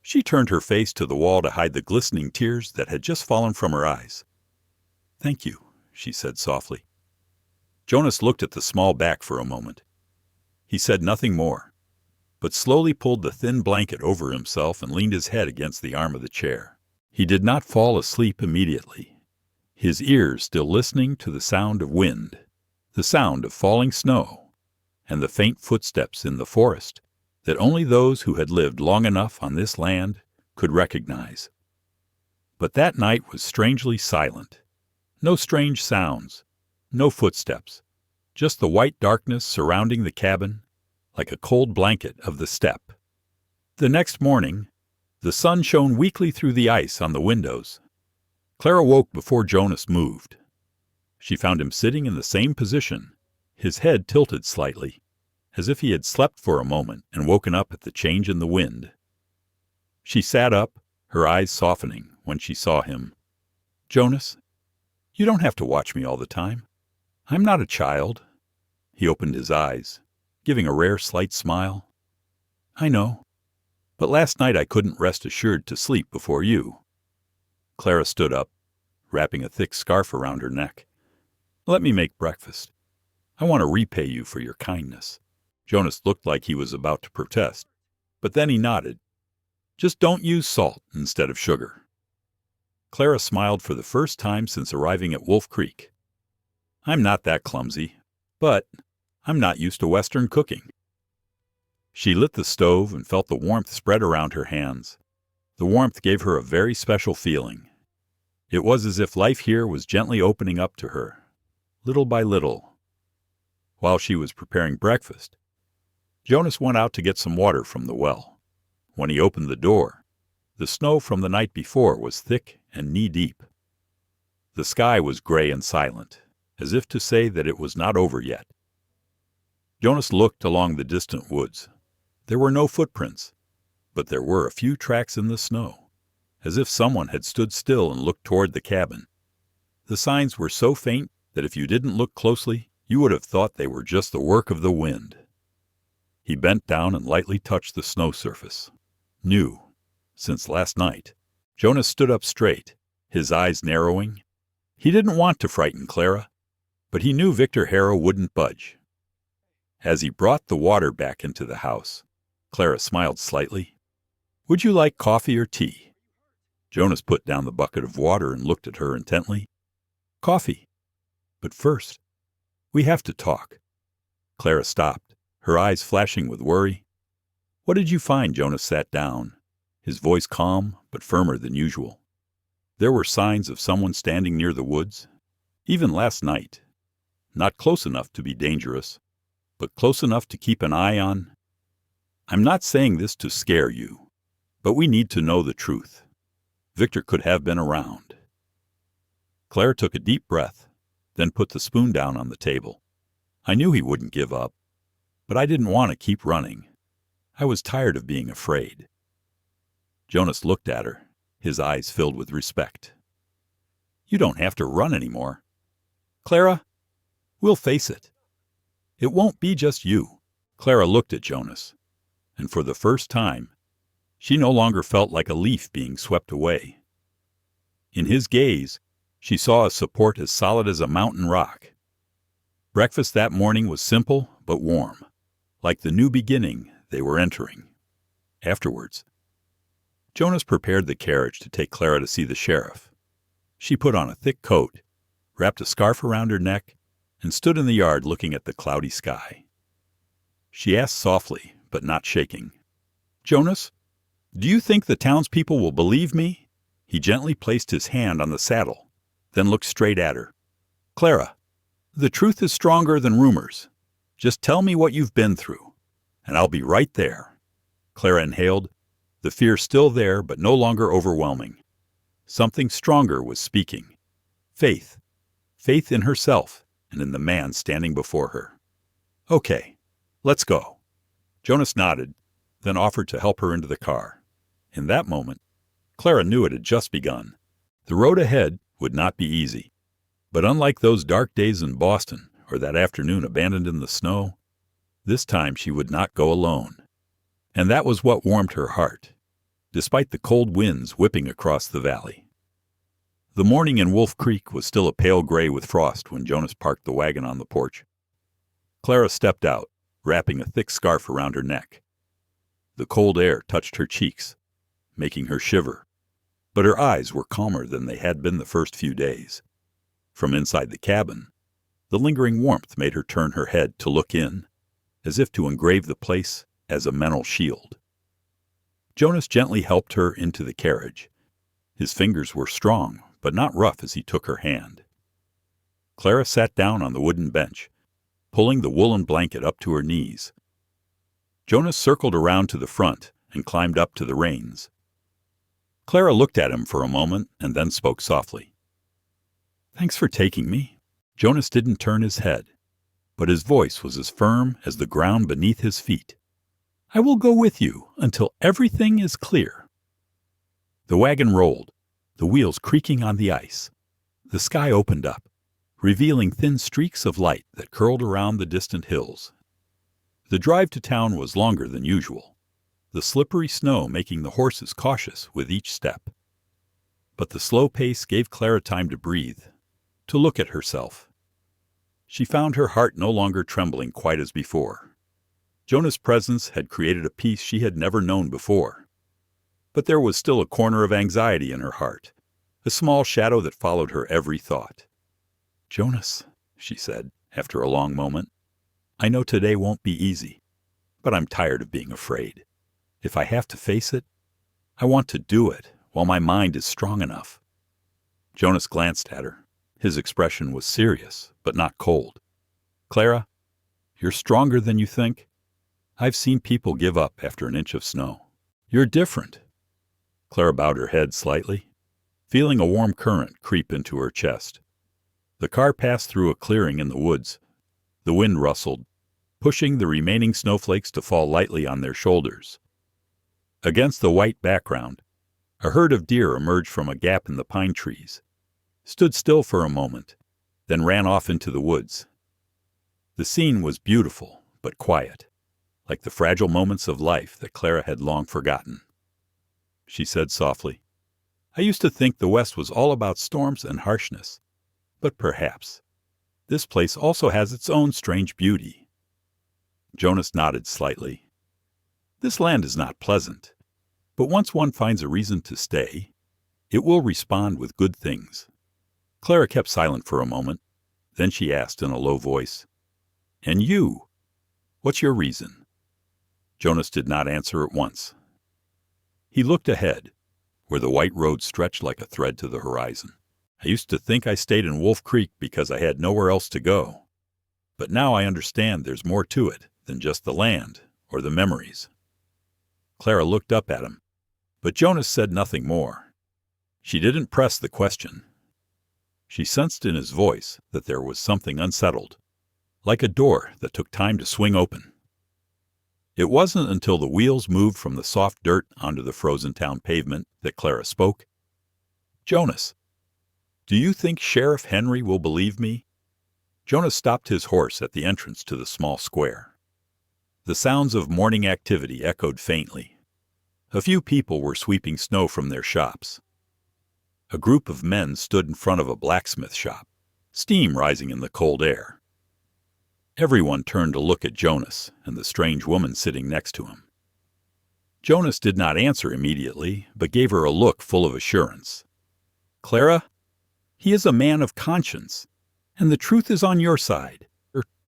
She turned her face to the wall to hide the glistening tears that had just fallen from her eyes. "Thank you," she said softly. Jonas looked at the small back for a moment. He said nothing more, but slowly pulled the thin blanket over himself and leaned his head against the arm of the chair. He did not fall asleep immediately, his ears still listening to the sound of wind, the sound of falling snow, and the faint footsteps in the forest that only those who had lived long enough on this land could recognize. But that night was strangely silent. No strange sounds, no footsteps, just the white darkness surrounding the cabin like a cold blanket of the steppe. The next morning, the sun shone weakly through the ice on the windows. Clara woke before Jonas moved. She found him sitting in the same position, his head tilted slightly, as if he had slept for a moment and woken up at the change in the wind. She sat up, her eyes softening when she saw him. "Jonas, you don't have to watch me all the time. I'm not a child." He opened his eyes, giving a rare slight smile. "I know, but last night I couldn't rest assured to sleep before you." Clara stood up, wrapping a thick scarf around her neck. "Let me make breakfast. I want to repay you for your kindness." Jonas looked like he was about to protest, but then he nodded. "Just don't use salt instead of sugar." Clara smiled for the first time since arriving at Wolf Creek. "I'm not that clumsy, but I'm not used to Western cooking." She lit the stove and felt the warmth spread around her hands. The warmth gave her a very special feeling. It was as if life here was gently opening up to her, little by little. While she was preparing breakfast, Jonas went out to get some water from the well. When he opened the door, the snow from the night before was thick and knee-deep. The sky was gray and silent, as if to say that it was not over yet. Jonas looked along the distant woods. There were no footprints, but there were a few tracks in the snow, as if someone had stood still and looked toward the cabin. The signs were so faint that if you didn't look closely, you would have thought they were just the work of the wind. He bent down and lightly touched the snow surface. New, since last night. Jonas stood up straight, his eyes narrowing. He didn't want to frighten Clara, but he knew Victor Harrow wouldn't budge. As he brought the water back into the house, Clara smiled slightly. "Would you like coffee or tea?" Jonas put down the bucket of water and looked at her intently. "Coffee. But first, we have to talk." Clara stopped, her eyes flashing with worry. "What did you find?" Jonas sat down, his voice calm but firmer than usual. There were signs of someone standing near the woods, even last night. Not close enough to be dangerous, but close enough to keep an eye on. "I'm not saying this to scare you, but we need to know the truth. Victor could have been around." Clara took a deep breath, then put the spoon down on the table. "I knew he wouldn't give up, but I didn't want to keep running. I was tired of being afraid." Jonas looked at her, his eyes filled with respect. "You don't have to run anymore. Clara, we'll face it. It won't be just you." Clara looked at Jonas, and for the first time, she no longer felt like a leaf being swept away. In his gaze, she saw a support as solid as a mountain rock. Breakfast that morning was simple but warm, like the new beginning they were entering. Afterwards, Jonas prepared the carriage to take Clara to see the sheriff. She put on a thick coat, wrapped a scarf around her neck, and stood in the yard looking at the cloudy sky. She asked softly, but not shaking, "Jonas, do you think the townspeople will believe me?" He gently placed his hand on the saddle, then looked straight at her. "Clara, the truth is stronger than rumors. Just tell me what you've been through, and I'll be right there." Clara inhaled, the fear still there but no longer overwhelming. Something stronger was speaking. Faith. Faith in herself and in the man standing before her. "Okay, let's go." Jonas nodded, then offered to help her into the car. In that moment, Clara knew it had just begun. The road ahead would not be easy. But unlike those dark days in Boston or that afternoon abandoned in the snow, this time she would not go alone. And that was what warmed her heart, despite the cold winds whipping across the valley. The morning in Wolf Creek was still a pale gray with frost when Jonas parked the wagon on the porch. Clara stepped out, wrapping a thick scarf around her neck. The cold air touched her cheeks, making her shiver, but her eyes were calmer than they had been the first few days. From inside the cabin, the lingering warmth made her turn her head to look in, as if to engrave the place as a mental shield. Jonas gently helped her into the carriage. His fingers were strong, but not rough as he took her hand. Clara sat down on the wooden bench, pulling the woolen blanket up to her knees. Jonas circled around to the front and climbed up to the reins. Clara looked at him for a moment and then spoke softly. "Thanks for taking me." Jonas didn't turn his head, but his voice was as firm as the ground beneath his feet. "I will go with you until everything is clear." The wagon rolled, the wheels creaking on the ice. The sky opened up, revealing thin streaks of light that curled around the distant hills. The drive to town was longer than usual, the slippery snow making the horses cautious with each step. But the slow pace gave Clara time to breathe, to look at herself. She found her heart no longer trembling quite as before. Jonas' presence had created a peace she had never known before. But there was still a corner of anxiety in her heart, a small shadow that followed her every thought. "Jonas," she said, after a long moment, "I know today won't be easy, but I'm tired of being afraid. If I have to face it, I want to do it while my mind is strong enough." Jonas glanced at her. His expression was serious, but not cold. "Clara, you're stronger than you think. I've seen people give up after an inch of snow. You're different." Clara bowed her head slightly, feeling a warm current creep into her chest. The car passed through a clearing in the woods. The wind rustled, pushing the remaining snowflakes to fall lightly on their shoulders. Against the white background, a herd of deer emerged from a gap in the pine trees, stood still for a moment, then ran off into the woods. The scene was beautiful, but quiet, like the fragile moments of life that Clara had long forgotten. She said softly, "I used to think the West was all about storms and harshness, but perhaps this place also has its own strange beauty." Jonas nodded slightly. "This land is not pleasant, but once one finds a reason to stay, it will respond with good things." Clara kept silent for a moment. Then she asked in a low voice, "And you? What's your reason?" Jonas did not answer at once. He looked ahead, where the white road stretched like a thread to the horizon. "I used to think I stayed in Wolf Creek because I had nowhere else to go. But now I understand there's more to it than just the land or the memories." Clara looked up at him, but Jonas said nothing more. She didn't press the question. She sensed in his voice that there was something unsettled, like a door that took time to swing open. It wasn't until the wheels moved from the soft dirt onto the frozen town pavement that Clara spoke. "Jonas, do you think Sheriff Henry will believe me?" Jonas stopped his horse at the entrance to the small square. The sounds of morning activity echoed faintly. A few people were sweeping snow from their shops. A group of men stood in front of a blacksmith shop, steam rising in the cold air. Everyone turned to look at Jonas and the strange woman sitting next to him. Jonas did not answer immediately, but gave her a look full of assurance. "Clara, he is a man of conscience, and the truth is on your side."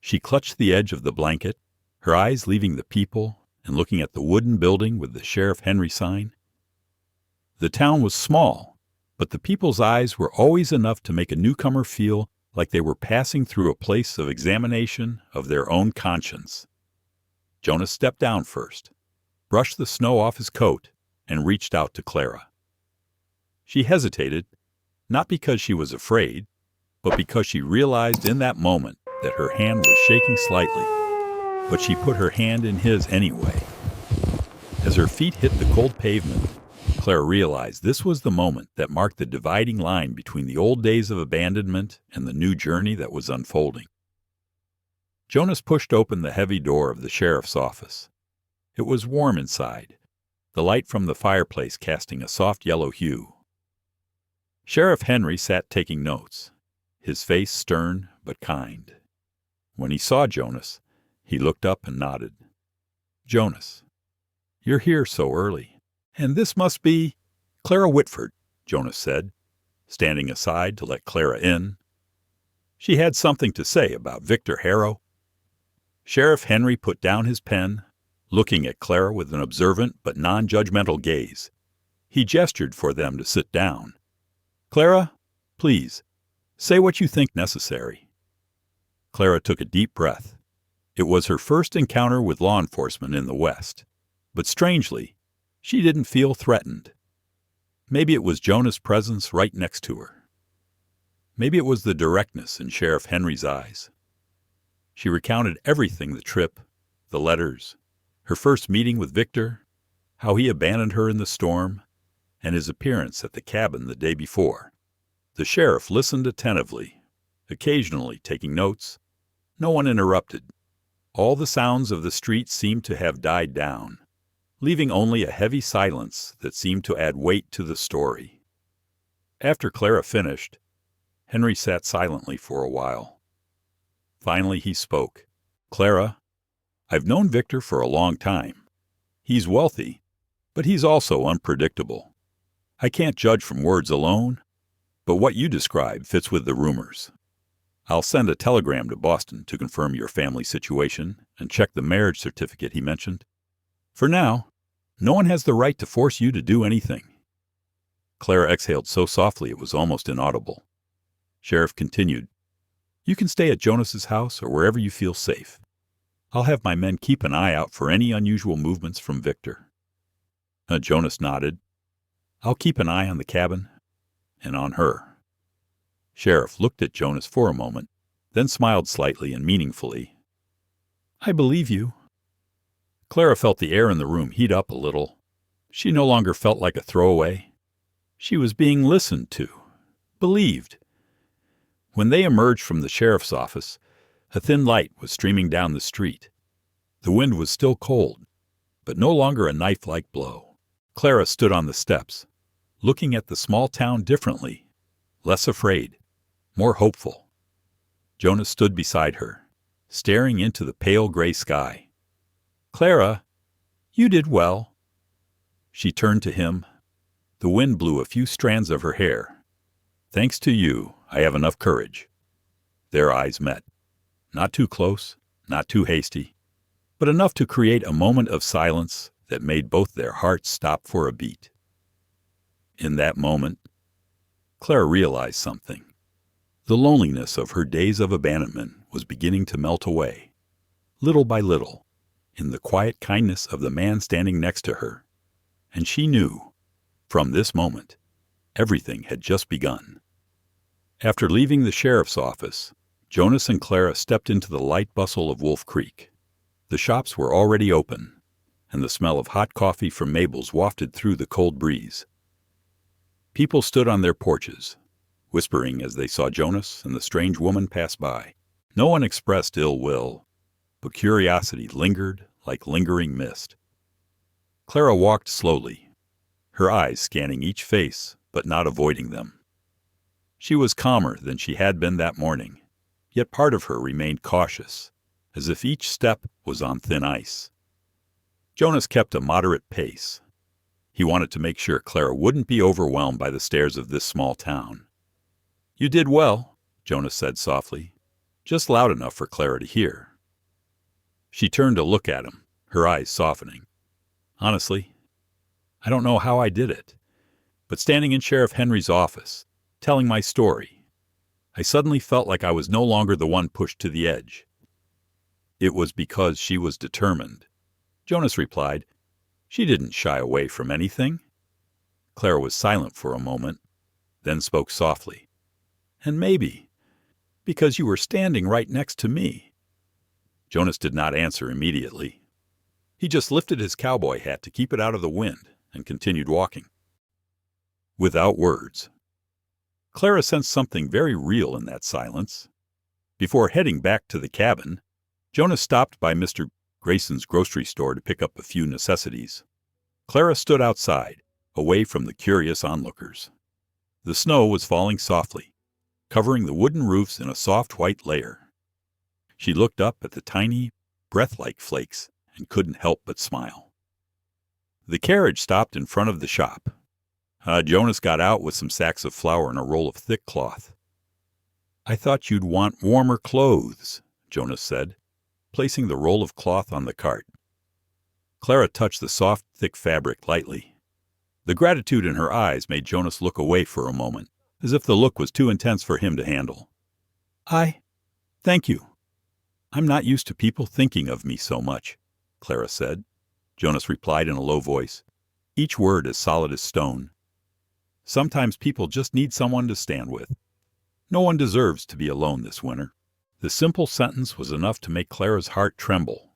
She clutched the edge of the blanket, her eyes leaving the people and looking at the wooden building with the Sheriff Henry sign. The town was small, but the people's eyes were always enough to make a newcomer feel like they were passing through a place of examination of their own conscience. Jonas stepped down first, brushed the snow off his coat, and reached out to Clara. She hesitated, not because she was afraid, but because she realized in that moment that her hand was shaking slightly, but she put her hand in his anyway. As her feet hit the cold pavement, Clara realized this was the moment that marked the dividing line between the old days of abandonment and the new journey that was unfolding. Jonas pushed open the heavy door of the sheriff's office. It was warm inside, the light from the fireplace casting a soft yellow hue. Sheriff Henry sat taking notes, his face stern but kind. When he saw Jonas, he looked up and nodded. "Jonas, you're here so early, and this must be Clara Whitford," Jonas said, standing aside to let Clara in. She had something to say about Victor Harrow. Sheriff Henry put down his pen, looking at Clara with an observant but non-judgmental gaze. He gestured for them to sit down. "Clara, please, say what you think necessary." Clara took a deep breath. It was her first encounter with law enforcement in the West, but strangely, she didn't feel threatened. Maybe it was Jonas' presence right next to her. Maybe it was the directness in Sheriff Henry's eyes. She recounted everything: the trip, the letters, her first meeting with Victor, how he abandoned her in the storm, and his appearance at the cabin the day before. The sheriff listened attentively, occasionally taking notes. No one interrupted. All the sounds of the street seemed to have died down, leaving only a heavy silence that seemed to add weight to the story. After Clara finished, Henry sat silently for a while. Finally he spoke. "Clara, I've known Victor for a long time. He's wealthy, but he's also unpredictable. I can't judge from words alone, but what you describe fits with the rumors. I'll send a telegram to Boston to confirm your family situation and check the marriage certificate he mentioned. For now, no one has the right to force you to do anything." Clara exhaled so softly it was almost inaudible. Sheriff continued, "You can stay at Jonas's house or wherever you feel safe. I'll have my men keep an eye out for any unusual movements from Victor." Jonas nodded. "I'll keep an eye on the cabin and on her." Sheriff looked at Jonas for a moment, then smiled slightly and meaningfully. "I believe you." Clara felt the air in the room heat up a little. She no longer felt like a throwaway. She was being listened to, believed. When they emerged from the sheriff's office, a thin light was streaming down the street. The wind was still cold, but no longer a knife-like blow. Clara stood on the steps, looking at the small town differently, less afraid, more hopeful. Jonas stood beside her, staring into the pale gray sky. "Clara, you did well." She turned to him. The wind blew a few strands of her hair. "Thanks to you, I have enough courage." Their eyes met. Not too close, not too hasty, but enough to create a moment of silence that made both their hearts stop for a beat. In that moment, Clara realized something. The loneliness of her days of abandonment was beginning to melt away, little by little, in the quiet kindness of the man standing next to her. And she knew, from this moment, everything had just begun. After leaving the sheriff's office, Jonas and Clara stepped into the light bustle of Wolf Creek. The shops were already open, and the smell of hot coffee from Mabel's wafted through the cold breeze. People stood on their porches, whispering as they saw Jonas and the strange woman pass by. No one expressed ill will, but curiosity lingered like lingering mist. Clara walked slowly, her eyes scanning each face but not avoiding them. She was calmer than she had been that morning, yet part of her remained cautious, as if each step was on thin ice. Jonas kept a moderate pace. He wanted to make sure Clara wouldn't be overwhelmed by the stairs of this small town. "You did well," Jonas said softly, just loud enough for Clara to hear. She turned to look at him, her eyes softening. "Honestly, I don't know how I did it, but standing in Sheriff Henry's office, telling my story, I suddenly felt like I was no longer the one pushed to the edge." "It was because she was determined," Jonas replied. "She didn't shy away from anything." Clara was silent for a moment, then spoke softly. "And maybe because you were standing right next to me." Jonas did not answer immediately. He just lifted his cowboy hat to keep it out of the wind and continued walking. Without words. Clara sensed something very real in that silence. Before heading back to the cabin, Jonas stopped by Mr. Grayson's grocery store to pick up a few necessities. Clara stood outside, away from the curious onlookers. The snow was falling softly, covering the wooden roofs in a soft white layer. She looked up at the tiny, breath-like flakes and couldn't help but smile. The carriage stopped in front of the shop. Jonas got out with some sacks of flour and a roll of thick cloth. "I thought you'd want warmer clothes," Jonas said, placing the roll of cloth on the cart. Clara touched the soft, thick fabric lightly. The gratitude in her eyes made Jonas look away for a moment, as if the look was too intense for him to handle. Thank you. I'm not used to people thinking of me so much," Clara said. Jonas replied in a low voice, each word as solid as stone. "Sometimes people just need someone to stand with. No one deserves to be alone this winter." The simple sentence was enough to make Clara's heart tremble.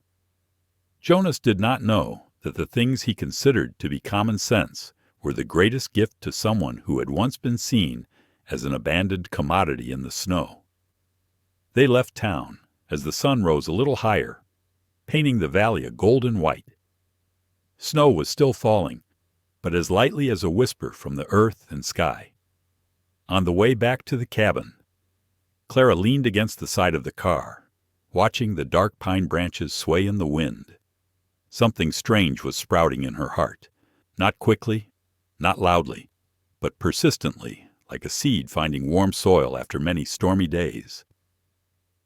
Jonas did not know that the things he considered to be common sense were the greatest gift to someone who had once been seen as an abandoned commodity in the snow. They left town as the sun rose a little higher, painting the valley a golden white. Snow was still falling, but as lightly as a whisper from the earth and sky. On the way back to the cabin, Clara leaned against the side of the car, watching the dark pine branches sway in the wind. Something strange was sprouting in her heart, not quickly, not loudly, but persistently, like a seed finding warm soil after many stormy days.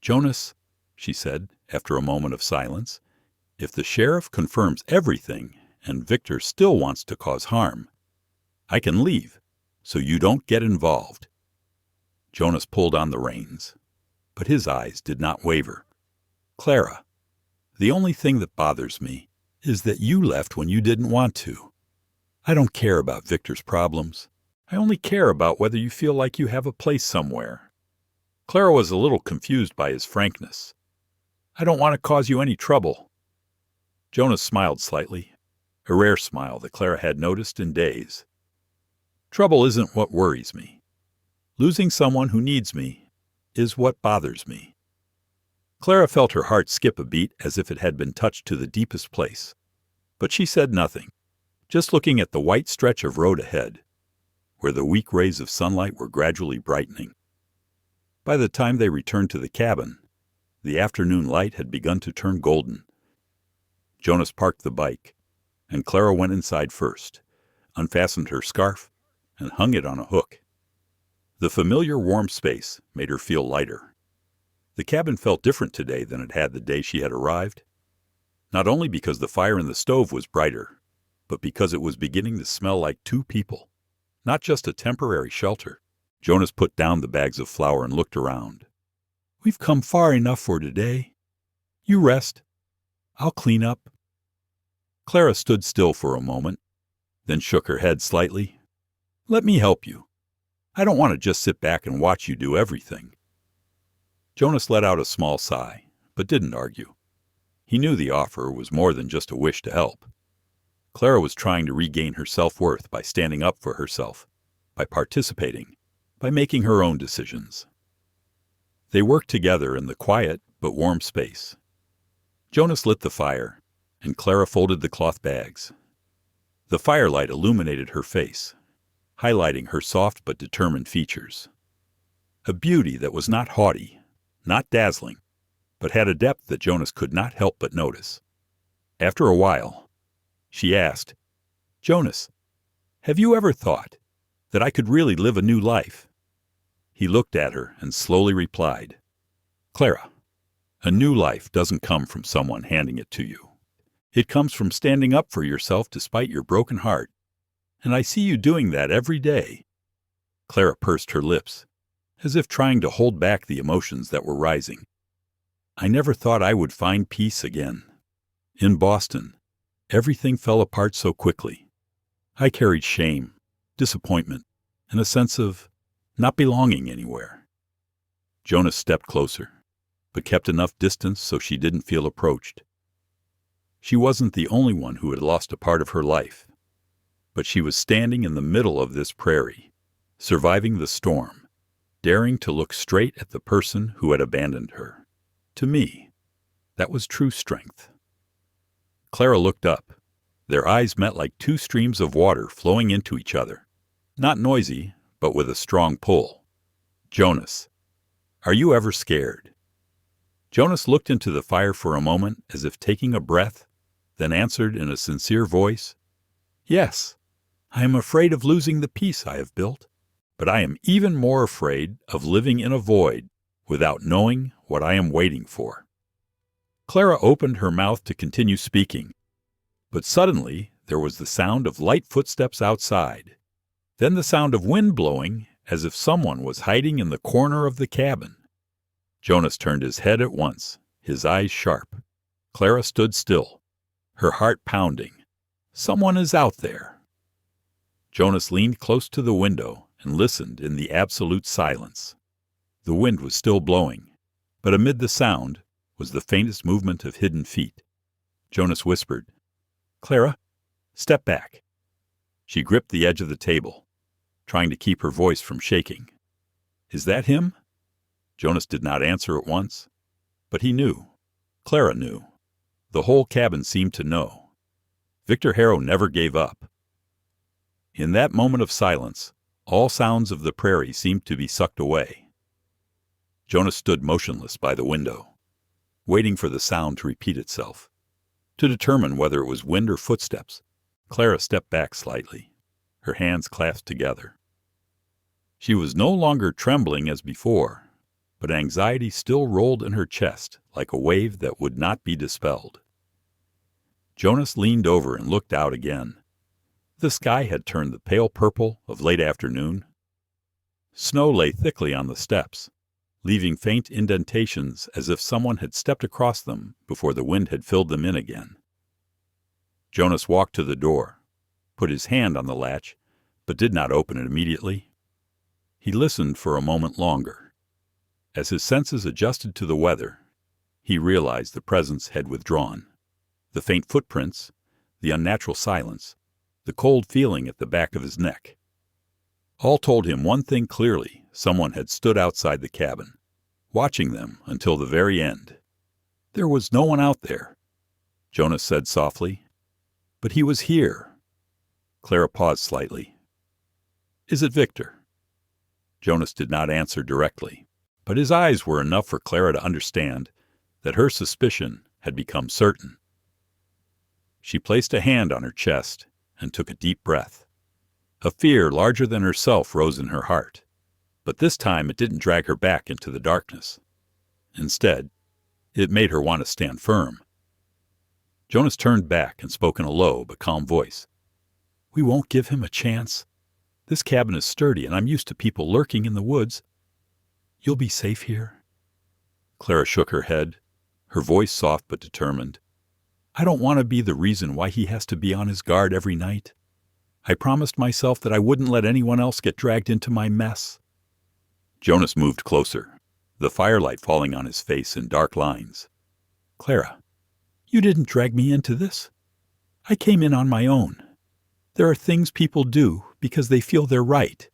"Jonas," she said, after a moment of silence, "if the sheriff confirms everything and Victor still wants to cause harm, I can leave, so you don't get involved." Jonas pulled on the reins, but his eyes did not waver. "Clara, the only thing that bothers me is that you left when you didn't want to. I don't care about Victor's problems. I only care about whether you feel like you have a place somewhere." Clara was a little confused by his frankness. "I don't want to cause you any trouble." Jonas smiled slightly, a rare smile that Clara had noticed in days. "Trouble isn't what worries me. Losing someone who needs me is what bothers me." Clara felt her heart skip a beat as if it had been touched to the deepest place. But she said nothing, just looking at the white stretch of road ahead, where the weak rays of sunlight were gradually brightening. By the time they returned to the cabin, the afternoon light had begun to turn golden. Jonas parked the bike, and Clara went inside first, unfastened her scarf, and hung it on a hook. The familiar warm space made her feel lighter. The cabin felt different today than it had the day she had arrived, not only because the fire in the stove was brighter, but because it was beginning to smell like two people, not just a temporary shelter. Jonas put down the bags of flour and looked around. "We've come far enough for today. You rest. I'll clean up." Clara stood still for a moment, then shook her head slightly. "Let me help you. I don't want to just sit back and watch you do everything." Jonas let out a small sigh, but didn't argue. He knew the offer was more than just a wish to help. Clara was trying to regain her self-worth by standing up for herself, by participating, by making her own decisions. They worked together in the quiet but warm space. Jonas lit the fire, and Clara folded the cloth bags. The firelight illuminated her face, highlighting her soft but determined features. A beauty that was not haughty, not dazzling, but had a depth that Jonas could not help but notice. After a while, she asked, "Jonas, have you ever thought that I could really live a new life?" He looked at her and slowly replied, "Clara, a new life doesn't come from someone handing it to you. It comes from standing up for yourself despite your broken heart, and I see you doing that every day." Clara pursed her lips, as if trying to hold back the emotions that were rising. "I never thought I would find peace again. In Boston, everything fell apart so quickly. I carried shame, disappointment, and a sense of not belonging anywhere." Jonas stepped closer, but kept enough distance so she didn't feel approached. She wasn't the only one who had lost a part of her life, but she was standing in the middle of this prairie, surviving the storm, daring to look straight at the person who had abandoned her. To me, that was true strength. Clara looked up. Their eyes met like two streams of water flowing into each other, not noisy, but with a strong pull. "Jonas, are you ever scared?" Jonas looked into the fire for a moment as if taking a breath, then answered in a sincere voice, "Yes, I am afraid of losing the peace I have built, but I am even more afraid of living in a void without knowing what I am waiting for." Clara opened her mouth to continue speaking, but suddenly there was the sound of light footsteps outside, then the sound of wind blowing as if someone was hiding in the corner of the cabin. Jonas turned his head at once, his eyes sharp. Clara stood still, her heart pounding. "Someone is out there." Jonas leaned close to the window and listened in the absolute silence. The wind was still blowing, but amid the sound was the faintest movement of hidden feet. Jonas whispered, "Clara, step back." She gripped the edge of the table, trying to keep her voice from shaking. "Is that him?" Jonas did not answer at once, but he knew. Clara knew. The whole cabin seemed to know. Victor Harrow never gave up. In that moment of silence, all sounds of the prairie seemed to be sucked away. Jonas stood motionless by the window, waiting for the sound to repeat itself. To determine whether it was wind or footsteps, Clara stepped back slightly, her hands clasped together. She was no longer trembling as before, but anxiety still rolled in her chest like a wave that would not be dispelled. Jonas leaned over and looked out again. The sky had turned the pale purple of late afternoon. Snow lay thickly on the steps, leaving faint indentations as if someone had stepped across them before the wind had filled them in again. Jonas walked to the door, put his hand on the latch, but did not open it immediately. He listened for a moment longer. As his senses adjusted to the weather, he realized the presence had withdrawn. The faint footprints, the unnatural silence, the cold feeling at the back of his neck. All told him one thing clearly: someone had stood outside the cabin, watching them until the very end. "There was no one out there," Jonas said softly. "But he was here." Clara paused slightly. "Is it Victor?" Jonas did not answer directly, but his eyes were enough for Clara to understand that her suspicion had become certain. She placed a hand on her chest and took a deep breath. A fear larger than herself rose in her heart, but this time it didn't drag her back into the darkness. Instead, it made her want to stand firm. Jonas turned back and spoke in a low but calm voice. "We won't give him a chance. This cabin is sturdy, and I'm used to people lurking in the woods. You'll be safe here." Clara shook her head, her voice soft but determined. "I don't want to be the reason why he has to be on his guard every night. I promised myself that I wouldn't let anyone else get dragged into my mess." Jonas moved closer, the firelight falling on his face in dark lines. "Clara, you didn't drag me into this. I came in on my own. There are things people do because they feel they're right,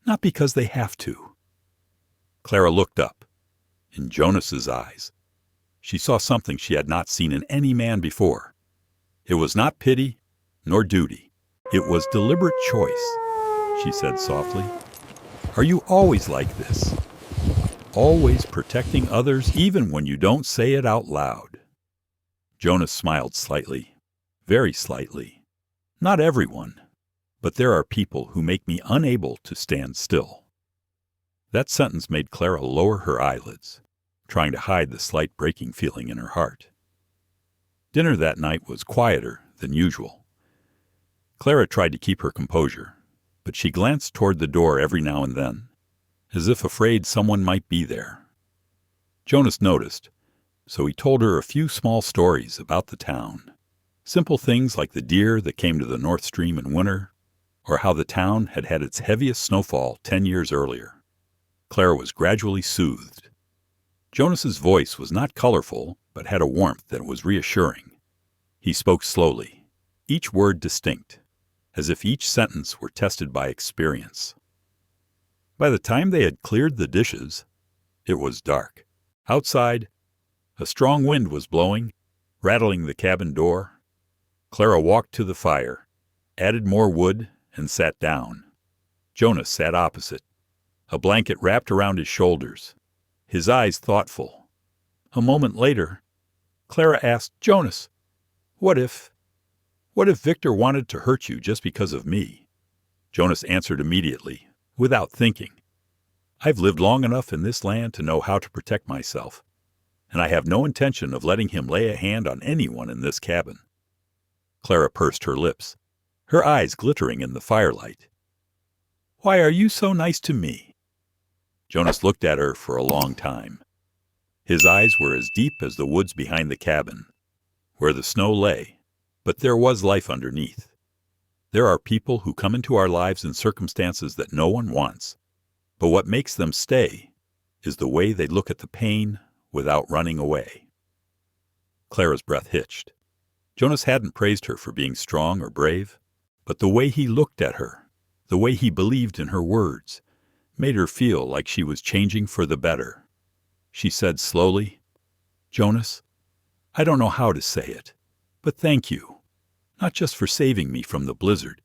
not because they have to." Clara looked up. In Jonas's eyes, she saw something she had not seen in any man before. It was not pity, nor duty. It was deliberate choice. She said softly, "Are you always like this?" always protecting others even when you don't say it out loud. Jonas smiled slightly, very slightly. Not everyone, but there are people who make me unable to stand still. That sentence made Clara lower her eyelids, trying to hide the slight breaking feeling in her heart. Dinner that night was quieter than usual. Clara tried to keep her composure, but she glanced toward the door every now and then, as if afraid someone might be there. Jonas noticed, so he told her a few small stories about the town. Simple things like the deer that came to the North Stream in winter, or how the town had had its heaviest snowfall 10 years earlier. Clara was gradually soothed. Jonas's voice was not colorful, but had a warmth that was reassuring. He spoke slowly, each word distinct, as if each sentence were tested by experience. By the time they had cleared the dishes, it was dark. Outside, a strong wind was blowing, rattling the cabin door. Clara walked to the fire, added more wood, and sat down. Jonas sat opposite, a blanket wrapped around his shoulders, his eyes thoughtful. A moment later, Clara asked, "Jonas, what if Victor wanted to hurt you just because of me?" Jonas answered immediately, without thinking. "I've lived long enough in this land to know how to protect myself, and I have no intention of letting him lay a hand on anyone in this cabin." Clara pursed her lips, her eyes glittering in the firelight. "Why are you so nice to me?" Jonas looked at her for a long time. His eyes were as deep as the woods behind the cabin, where the snow lay, but there was life underneath. There are people who come into our lives in circumstances that no one wants, but what makes them stay is the way they look at the pain without running away. Clara's breath hitched. Jonas hadn't praised her for being strong or brave, but the way he looked at her, the way he believed in her words, made her feel like she was changing for the better. She said slowly, "Jonas, I don't know how to say it, but thank you, not just for saving me from the blizzard,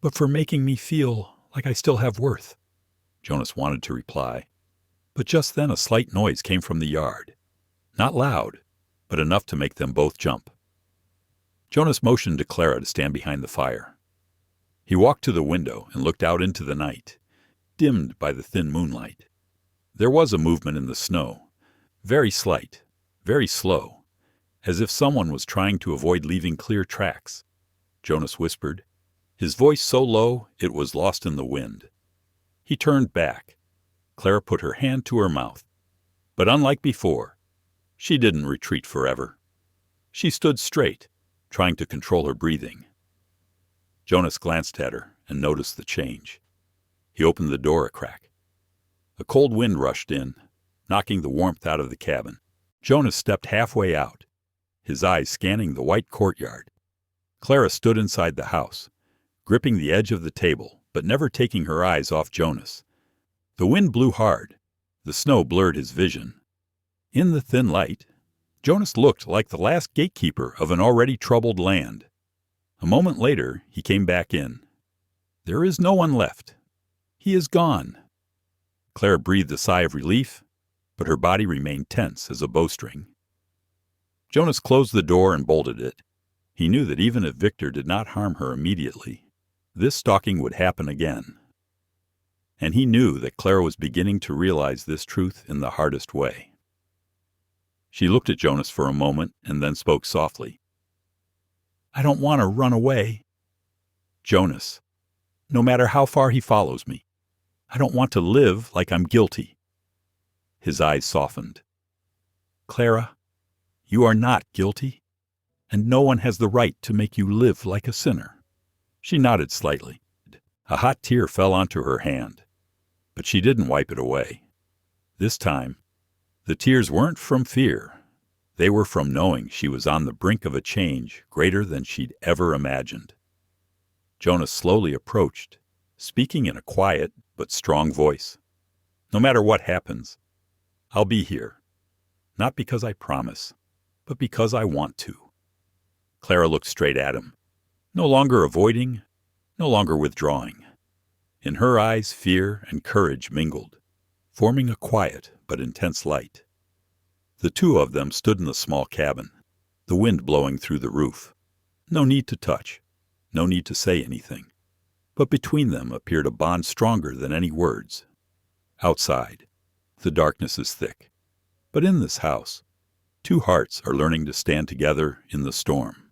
but for making me feel like I still have worth." Jonas wanted to reply, but just then a slight noise came from the yard. Not loud, but enough to make them both jump. Jonas motioned to Clara to stand behind the fire. He walked to the window and looked out into the night, dimmed by the thin moonlight. There was a movement in the snow, very slight, very slow, as if someone was trying to avoid leaving clear tracks. Jonas whispered, his voice so low it was lost in the wind. He turned back. Clara put her hand to her mouth. But unlike before, she didn't retreat forever. She stood straight, trying to control her breathing. Jonas glanced at her and noticed the change. He opened the door a crack. A cold wind rushed in, knocking the warmth out of the cabin. Jonas stepped halfway out, his eyes scanning the white courtyard. Clara stood inside the house, gripping the edge of the table, but never taking her eyes off Jonas. The wind blew hard. The snow blurred his vision. In the thin light, Jonas looked like the last gatekeeper of an already troubled land. A moment later, he came back in. There is no one left. He is gone. Clara breathed a sigh of relief, but her body remained tense as a bowstring. Jonas closed the door and bolted it. He knew that even if Victor did not harm her immediately, this stalking would happen again. And he knew that Clara was beginning to realize this truth in the hardest way. She looked at Jonas for a moment and then spoke softly. "I don't want to run away. Jonas, no matter how far he follows me, I don't want to live like I'm guilty." His eyes softened. "Clara, you are not guilty, and no one has the right to make you live like a sinner." She nodded slightly. A hot tear fell onto her hand, but she didn't wipe it away. This time, the tears weren't from fear. They were from knowing she was on the brink of a change greater than she'd ever imagined. Jonas slowly approached, speaking in a quiet but strong voice. "No matter what happens, I'll be here. Not because I promise, but because I want to." Clara looked straight at him, no longer avoiding, no longer withdrawing. In her eyes, fear and courage mingled. forming a quiet but intense light. The two of them stood in the small cabin, the wind blowing through the roof. No need to touch, no need to say anything. But between them appeared a bond stronger than any words. Outside, the darkness is thick. But in this house, two hearts are learning to stand together in the storm.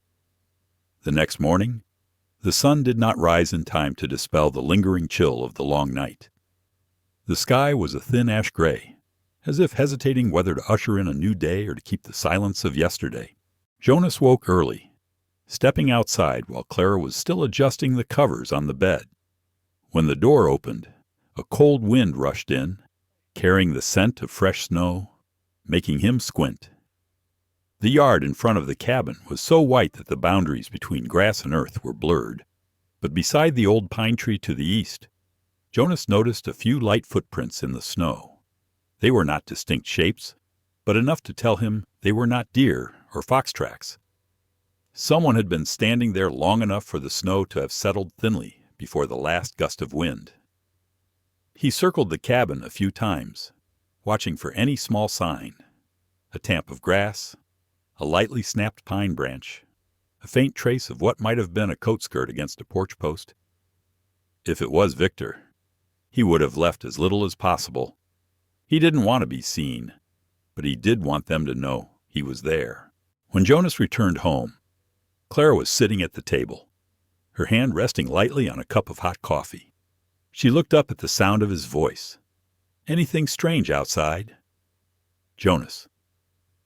The next morning, the sun did not rise in time to dispel the lingering chill of the long night. The sky was a thin ash gray, as if hesitating whether to usher in a new day or to keep the silence of yesterday. Jonas woke early, stepping outside while Clara was still adjusting the covers on the bed. When the door opened, a cold wind rushed in, carrying the scent of fresh snow, making him squint. The yard in front of the cabin was so white that the boundaries between grass and earth were blurred. But beside the old pine tree to the east, Jonas noticed a few light footprints in the snow. They were not distinct shapes, but enough to tell him they were not deer or fox tracks. Someone had been standing there long enough for the snow to have settled thinly before the last gust of wind. He circled the cabin a few times, watching for any small sign, a tamp of grass, a lightly snapped pine branch, a faint trace of what might have been a coat skirt against a porch post. If it was Victor, he would have left as little as possible. He didn't want to be seen, but he did want them to know he was there. When Jonas returned home, Clara was sitting at the table, her hand resting lightly on a cup of hot coffee. She looked up at the sound of his voice. "Anything strange outside?" "Jonas."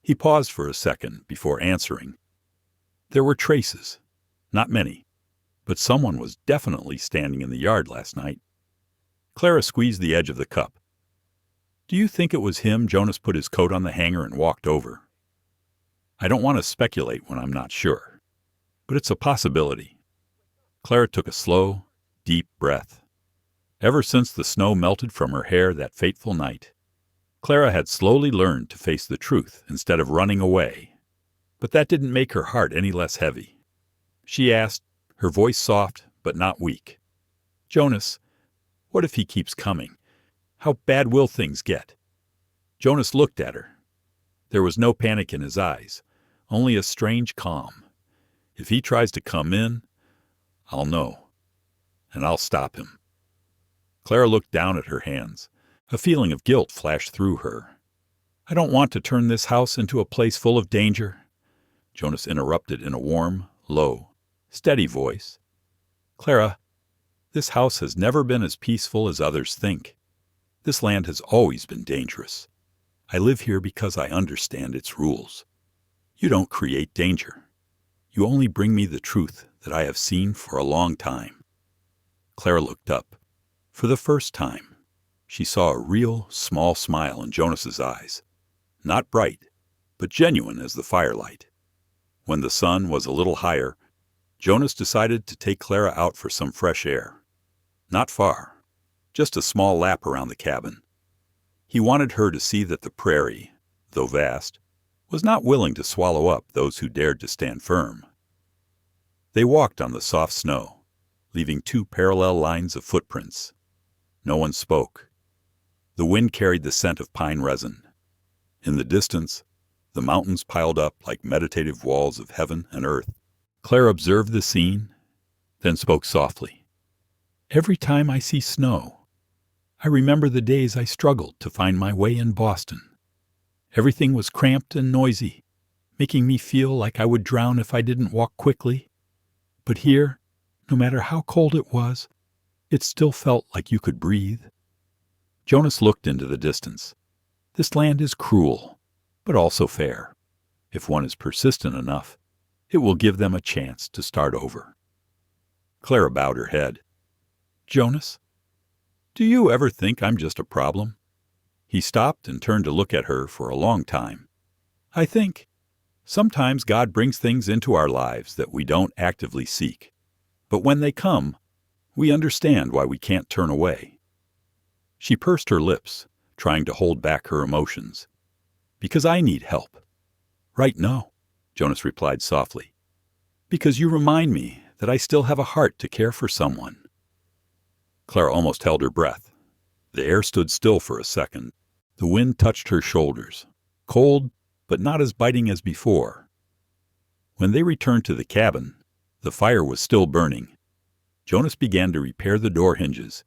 He paused for a second before answering. "There were traces. Not many. But someone was definitely standing in the yard last night." Clara squeezed the edge of the cup. "Do you think it was him?" Jonas put his coat on the hanger and walked over. "I don't want to speculate when I'm not sure. But it's a possibility." Clara took a slow, deep breath. Ever since the snow melted from her hair that fateful night, Clara had slowly learned to face the truth instead of running away. But that didn't make her heart any less heavy. She asked, her voice soft but not weak, "Jonas, what if he keeps coming? How bad will things get?" Jonas looked at her. There was no panic in his eyes, only a strange calm. "If he tries to come in, I'll know, and I'll stop him." Clara looked down at her hands. A feeling of guilt flashed through her. "I don't want to turn this house into a place full of danger," Jonas interrupted in a warm, low, steady voice. "Clara, this house has never been as peaceful as others think. This land has always been dangerous. I live here because I understand its rules. You don't create danger. You only bring me the truth that I have seen for a long time." Clara looked up. For the first time, she saw a real, small smile in Jonas's eyes. Not bright, but genuine as the firelight. When the sun was a little higher, Jonas decided to take Clara out for some fresh air. Not far, just a small lap around the cabin. He wanted her to see that the prairie, though vast, was not willing to swallow up those who dared to stand firm. They walked on the soft snow, leaving two parallel lines of footprints. No one spoke. The wind carried the scent of pine resin. In the distance, the mountains piled up like meditative walls of heaven and earth. Clara observed the scene, then spoke softly. "Every time I see snow, I remember the days I struggled to find my way in Boston. Everything was cramped and noisy, making me feel like I would drown if I didn't walk quickly. But here, no matter how cold it was, it still felt like you could breathe." Jonas looked into the distance. This land is cruel, but also fair. If one is persistent enough, it will give them a chance to start over. Clara bowed her head. "Jonas, do you ever think I'm just a problem?" He stopped and turned to look at her for a long time. "I think sometimes God brings things into our lives that we don't actively seek. But when they come, we understand why we can't turn away." She pursed her lips, trying to hold back her emotions. "Because I need help." "Right now," Jonas replied softly. "Because you remind me that I still have a heart to care for someone." Clara almost held her breath. The air stood still for a second. The wind touched her shoulders, cold, but not as biting as before. When they returned to the cabin, the fire was still burning. Jonas began to repair the door hinges,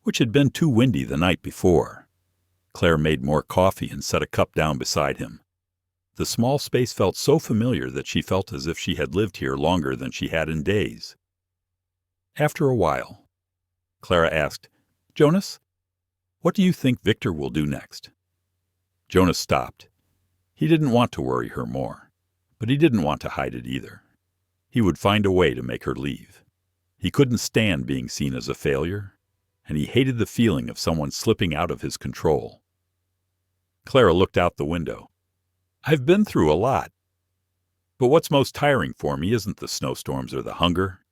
which had been too windy the night before. Clara made more coffee and set a cup down beside him. The small space felt so familiar that she felt as if she had lived here longer than she had in days. After a while, Clara asked, "Jonas, what do you think Victor will do next?" Jonas stopped. He didn't want to worry her more, but he didn't want to hide it either. He would find a way to make her leave. He couldn't stand being seen as a failure, and he hated the feeling of someone slipping out of his control. Clara looked out the window. "I've been through a lot. But what's most tiring for me isn't the snowstorms or the hunger.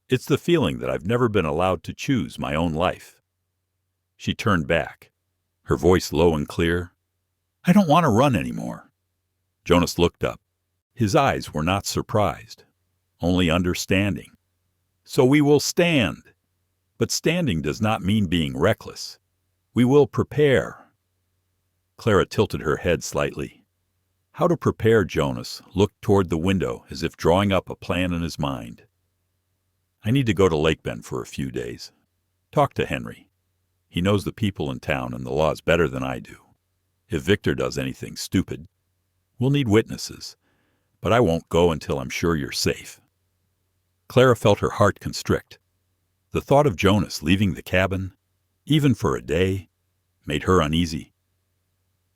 It's the feeling that I've never been allowed to choose my own life." She turned back, her voice low and clear. "I don't want to run anymore." Jonas looked up. His eyes were not surprised, only understanding. "So we will stand. But standing does not mean being reckless. We will prepare." Clara tilted her head slightly. How to prepare Jonas looked toward the window as if drawing up a plan in his mind. "I need to go to Lake Bend for a few days. Talk to Henry. He knows the people in town and the laws better than I do. If Victor does anything stupid, we'll need witnesses, but I won't go until I'm sure you're safe." Clara felt her heart constrict. The thought of Jonas leaving the cabin, even for a day, made her uneasy.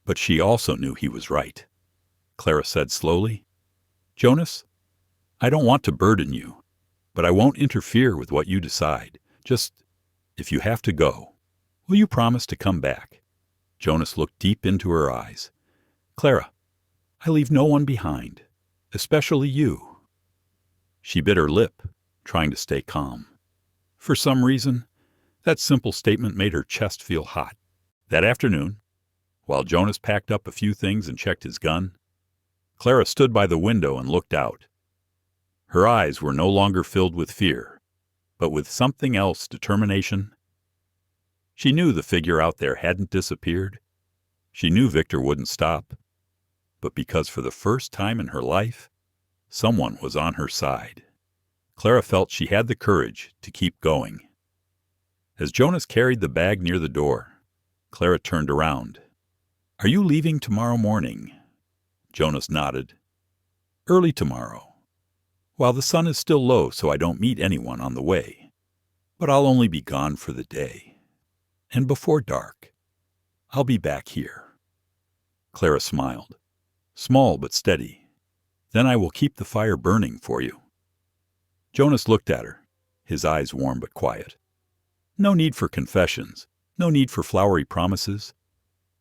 But she also knew he was right. Clara said slowly, "Jonas, I don't want to burden you, but I won't interfere with what you decide. Just, if you have to go, will you promise to come back?" Jonas looked deep into her eyes. "Clara, I leave no one behind, especially you." She bit her lip, trying to stay calm. For some reason, that simple statement made her chest feel hot. That afternoon, while Jonas packed up a few things and checked his gun, Clara stood by the window and looked out. Her eyes were no longer filled with fear, but with something else, determination. She knew the figure out there hadn't disappeared. She knew Victor wouldn't stop. But because for the first time in her life, someone was on her side, Clara felt she had the courage to keep going. As Jonas carried the bag near the door, Clara turned around. "Are you leaving tomorrow morning?" Jonas nodded. "Early tomorrow, while the sun is still low so I don't meet anyone on the way. But I'll only be gone for the day. And before dark, I'll be back here." Clara smiled, small but steady. "Then I will keep the fire burning for you." Jonas looked at her, his eyes warm but quiet. No need for confessions, no need for flowery promises.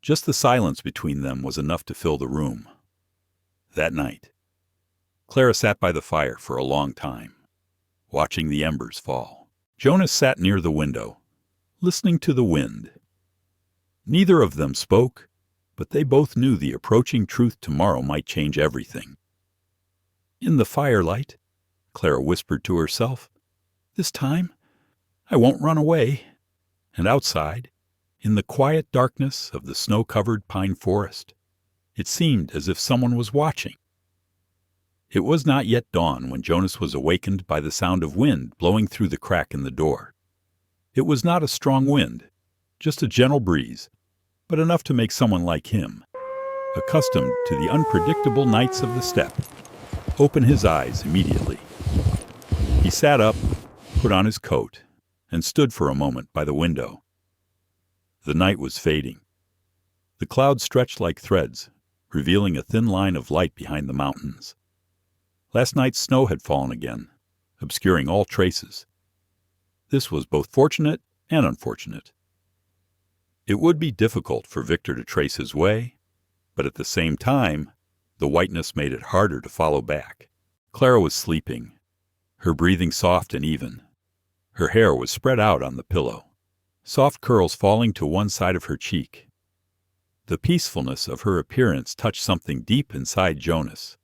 Just the silence between them was enough to fill the room. That night, Clara sat by the fire for a long time, watching the embers fall. Jonas sat near the window, listening to the wind. Neither of them spoke, but they both knew the approaching truth tomorrow might change everything. In the firelight, Clara whispered to herself, "This time, I won't run away." And outside, in the quiet darkness of the snow-covered pine forest, it seemed as if someone was watching. It was not yet dawn when Jonas was awakened by the sound of wind blowing through the crack in the door. It was not a strong wind, just a gentle breeze, but enough to make someone like him, accustomed to the unpredictable nights of the steppe, open his eyes immediately. He sat up, put on his coat, and stood for a moment by the window. The night was fading. The clouds stretched like threads, revealing a thin line of light behind the mountains. Last night's snow had fallen again, obscuring all traces. This was both fortunate and unfortunate. It would be difficult for Victor to trace his way, but at the same time, the whiteness made it harder to follow back. Clara was sleeping, her breathing soft and even. Her hair was spread out on the pillow, soft curls falling to one side of her cheek. The peacefulness of her appearance touched something deep inside Jonas.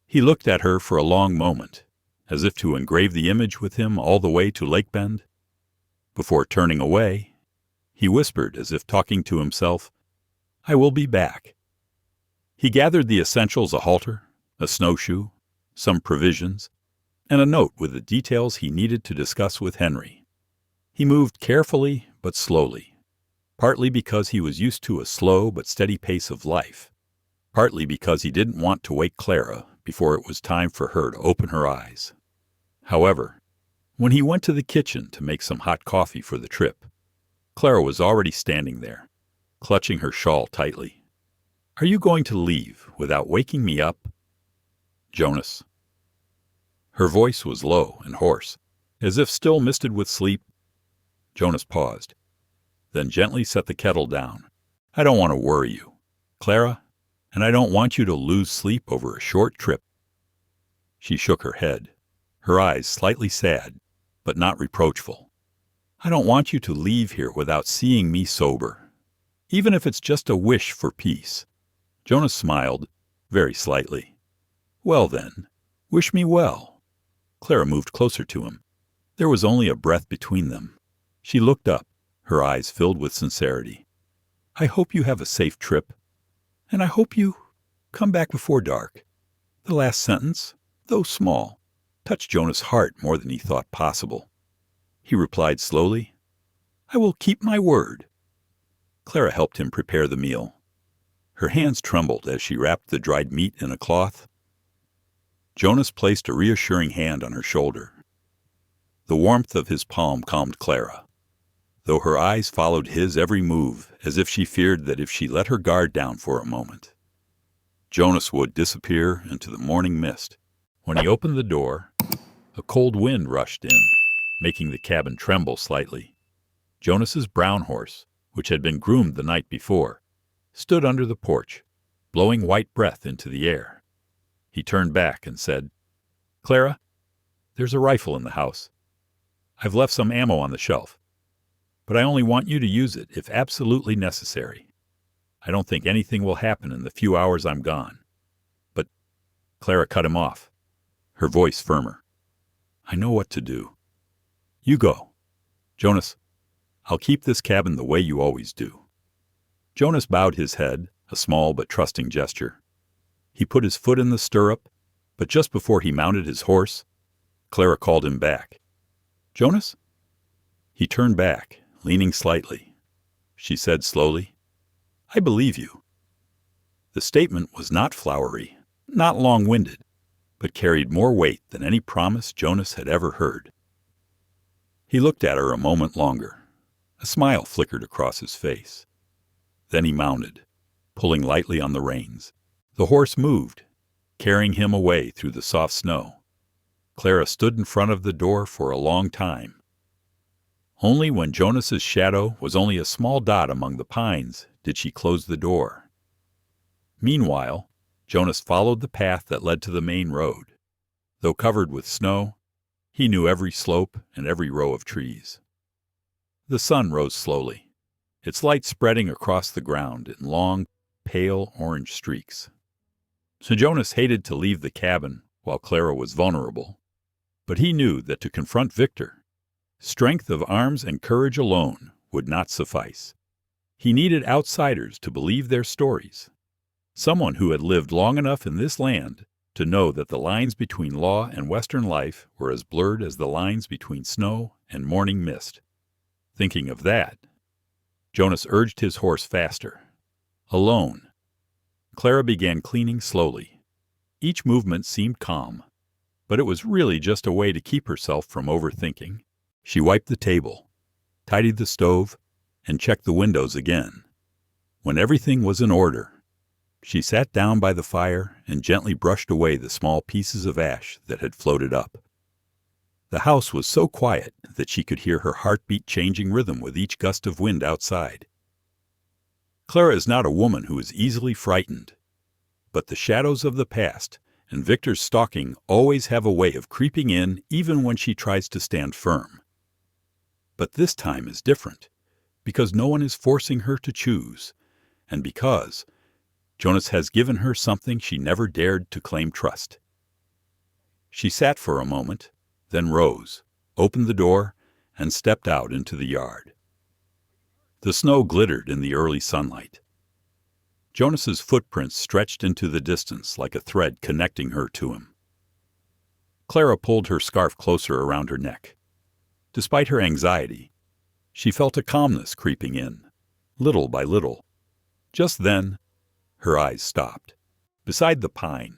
He looked at her for a long moment, as if to engrave the image with him all the way to Lake Bend. Before turning away, He whispered, as if talking to himself, "I will be back." He gathered the essentials: a halter, a snowshoe, some provisions, and a note with the details he needed to discuss with Henry. He moved carefully but slowly, partly because he was used to a slow but steady pace of life, partly because he didn't want to wake Clara before it was time for her to open her eyes. However, when he went to the kitchen to make some hot coffee for the trip, Clara was already standing there, clutching her shawl tightly. "Are you going to leave without waking me up?" "Jonas." Her voice was low and hoarse, as if still misted with sleep. Jonas paused, then gently set the kettle down. "I don't want to worry you, Clara, and I don't want you to lose sleep over a short trip." She shook her head, her eyes slightly sad, but not reproachful. "I don't want you to leave here without seeing me sober, even if it's just a wish for peace." Jonas smiled, very slightly. "Well then, wish me well." Clara moved closer to him. There was only a breath between them. She looked up, her eyes filled with sincerity. "I hope you have a safe trip, and I hope you come back before dark." The last sentence, though small, touched Jonas' heart more than he thought possible. He replied slowly, "I will keep my word." Clara helped him prepare the meal. Her hands trembled as she wrapped the dried meat in a cloth. Jonas placed a reassuring hand on her shoulder. The warmth of his palm calmed Clara, though her eyes followed his every move, as if she feared that if she let her guard down for a moment, Jonas would disappear into the morning mist. When he opened the door, a cold wind rushed in, making the cabin tremble slightly. Jonas's brown horse, which had been groomed the night before, stood under the porch, blowing white breath into the air. He turned back and said, "Clara, there's a rifle in the house. I've left some ammo on the shelf, but I only want you to use it if absolutely necessary. I don't think anything will happen in the few hours I'm gone." "But—" Clara cut him off, her voice firmer. "I know what to do. You go. Jonas, I'll keep this cabin the way you always do." Jonas bowed his head, a small but trusting gesture. He put his foot in the stirrup, but just before he mounted his horse, Clara called him back. "Jonas?" He turned back, leaning slightly. She said slowly, "I believe you." The statement was not flowery, not long-winded, but carried more weight than any promise Jonas had ever heard. He looked at her a moment longer. A smile flickered across his face. Then he mounted, pulling lightly on the reins. The horse moved, carrying him away through the soft snow. Clara stood in front of the door for a long time. Only when Jonas's shadow was only a small dot among the pines did she close the door. Meanwhile, Jonas followed the path that led to the main road. Though covered with snow, he knew every slope and every row of trees. The sun rose slowly, its light spreading across the ground in long, pale orange streaks. So Jonas hated to leave the cabin while Clara was vulnerable, but he knew that to confront Victor, strength of arms and courage alone would not suffice. He needed outsiders to believe their stories, someone who had lived long enough in this land to know that the lines between law and Western life were as blurred as the lines between snow and morning mist. Thinking of that, Jonas urged his horse faster. Alone, Clara began cleaning slowly. Each movement seemed calm, but it was really just a way to keep herself from overthinking. She wiped the table, tidied the stove, and checked the windows again. When everything was in order, she sat down by the fire and gently brushed away the small pieces of ash that had floated up. The house was so quiet that she could hear her heartbeat changing rhythm with each gust of wind outside. Clara is not a woman who is easily frightened, but the shadows of the past and Victor's stalking always have a way of creeping in even when she tries to stand firm. But this time is different, because no one is forcing her to choose, and because Jonas has given her something she never dared to claim trust. She sat for a moment, then rose, opened the door, and stepped out into the yard. The snow glittered in the early sunlight. Jonas's footprints stretched into the distance like a thread connecting her to him. Clara pulled her scarf closer around her neck. Despite her anxiety, she felt a calmness creeping in, little by little. Just then, her eyes stopped. Beside the pine,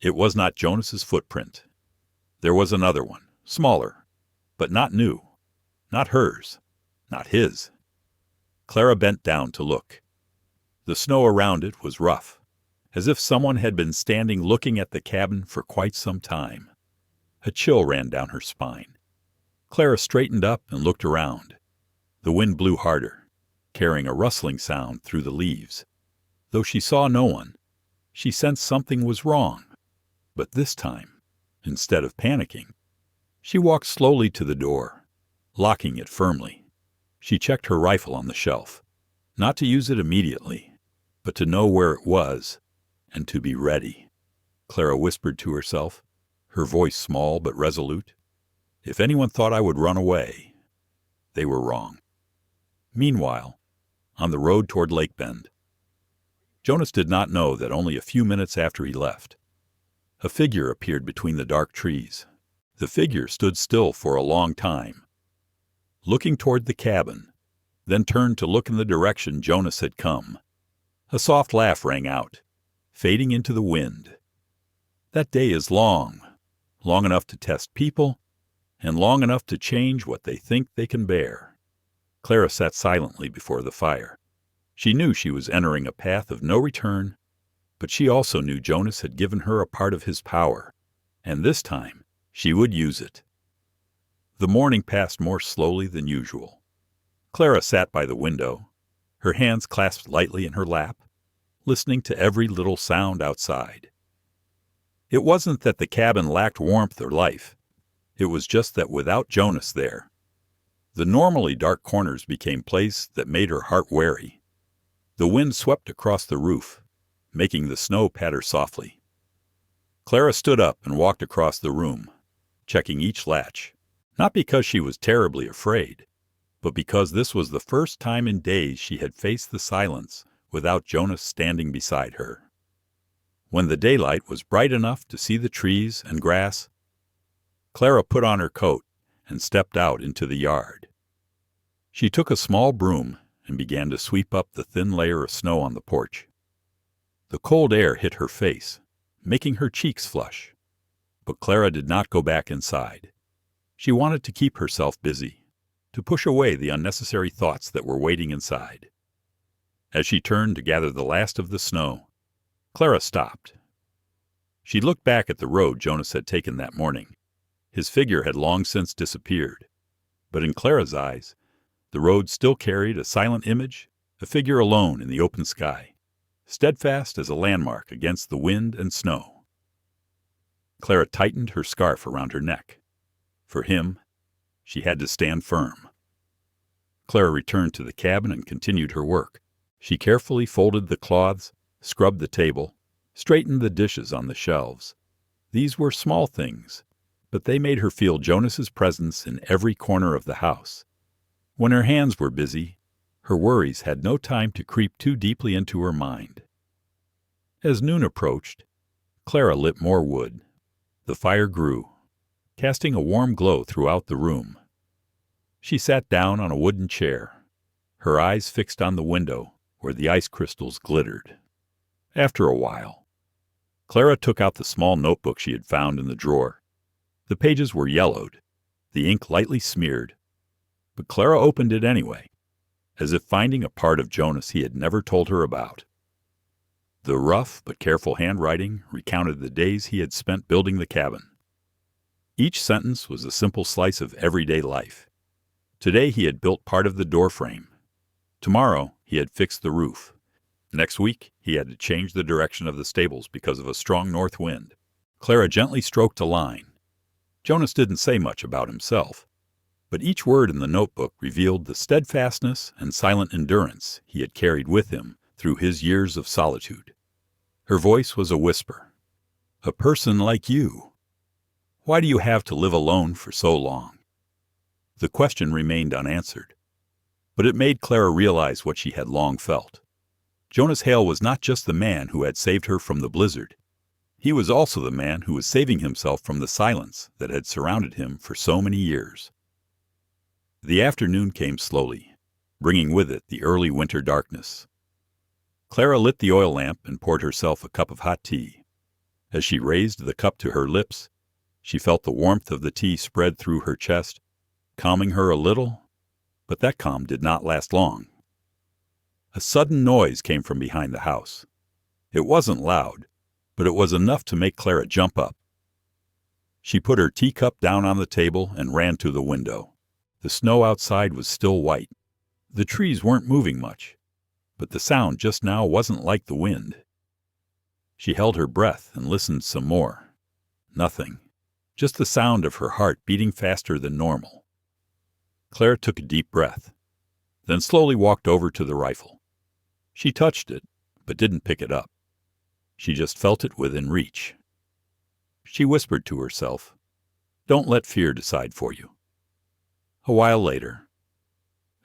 it was not Jonas's footprint. There was another one, smaller, but not new, not hers, not his. Clara bent down to look. The snow around it was rough, as if someone had been standing looking at the cabin for quite some time. A chill ran down her spine. Clara straightened up and looked around. The wind blew harder, carrying a rustling sound through the leaves. Though she saw no one, she sensed something was wrong. But this time, instead of panicking, she walked slowly to the door, locking it firmly. She checked her rifle on the shelf, not to use it immediately, but to know where it was and to be ready. Clara whispered to herself, her voice small but resolute. If anyone thought I would run away, they were wrong. Meanwhile, on the road toward Lake Bend, Jonas did not know that only a few minutes after he left, a figure appeared between the dark trees. The figure stood still for a long time, looking toward the cabin, then turned to look in the direction Jonas had come. A soft laugh rang out, fading into the wind. That day is long, long enough to test people, and long enough to change what they think they can bear. Clara sat silently before the fire. She knew she was entering a path of no return, but she also knew Jonas had given her a part of his power, and this time she would use it. The morning passed more slowly than usual. Clara sat by the window, her hands clasped lightly in her lap, listening to every little sound outside. It wasn't that the cabin lacked warmth or life. It was just that without Jonas there, the normally dark corners became places that made her heart wary. The wind swept across the roof, making the snow patter softly. Clara stood up and walked across the room, checking each latch, not because she was terribly afraid, but because this was the first time in days she had faced the silence without Jonas standing beside her. When the daylight was bright enough to see the trees and grass, Clara put on her coat and stepped out into the yard. She took a small broom and began to sweep up the thin layer of snow on the porch. The cold air hit her face, making her cheeks flush. But Clara did not go back inside. She wanted to keep herself busy, to push away the unnecessary thoughts that were waiting inside. As she turned to gather the last of the snow, Clara stopped. She looked back at the road Jonas had taken that morning. His figure had long since disappeared, but in Clara's eyes, the road still carried a silent image, a figure alone in the open sky, steadfast as a landmark against the wind and snow. Clara tightened her scarf around her neck. For him, she had to stand firm. Clara returned to the cabin and continued her work. She carefully folded the cloths, scrubbed the table, straightened the dishes on the shelves. These were small things, but they made her feel Jonas's presence in every corner of the house. When her hands were busy, her worries had no time to creep too deeply into her mind. As noon approached, Clara lit more wood. The fire grew, casting a warm glow throughout the room. She sat down on a wooden chair, her eyes fixed on the window where the ice crystals glittered. After a while, Clara took out the small notebook she had found in the drawer. The pages were yellowed, the ink lightly smeared, but Clara opened it anyway, as if finding a part of Jonas he had never told her about. The rough but careful handwriting recounted the days he had spent building the cabin. Each sentence was a simple slice of everyday life. Today he had built part of the door frame. Tomorrow he had fixed the roof. Next week he had to change the direction of the stables because of a strong north wind. Clara gently stroked a line. Jonas didn't say much about himself, but each word in the notebook revealed the steadfastness and silent endurance he had carried with him through his years of solitude. Her voice was a whisper. "A person like you. Why do you have to live alone for so long?" The question remained unanswered. But it made Clara realize what she had long felt. Jonas Hale was not just the man who had saved her from the blizzard. He was also the man who was saving himself from the silence that had surrounded him for so many years. The afternoon came slowly, bringing with it the early winter darkness. Clara lit the oil lamp and poured herself a cup of hot tea. As she raised the cup to her lips, she felt the warmth of the tea spread through her chest, calming her a little, but that calm did not last long. A sudden noise came from behind the house. It wasn't loud, but it was enough to make Clara jump up. She put her teacup down on the table and ran to the window. The snow outside was still white. The trees weren't moving much, but the sound just now wasn't like the wind. She held her breath and listened some more. Nothing. Just the sound of her heart beating faster than normal. Clara took a deep breath, then slowly walked over to the rifle. She touched it, but didn't pick it up. She just felt it within reach. She whispered to herself, "Don't let fear decide for you." A while later,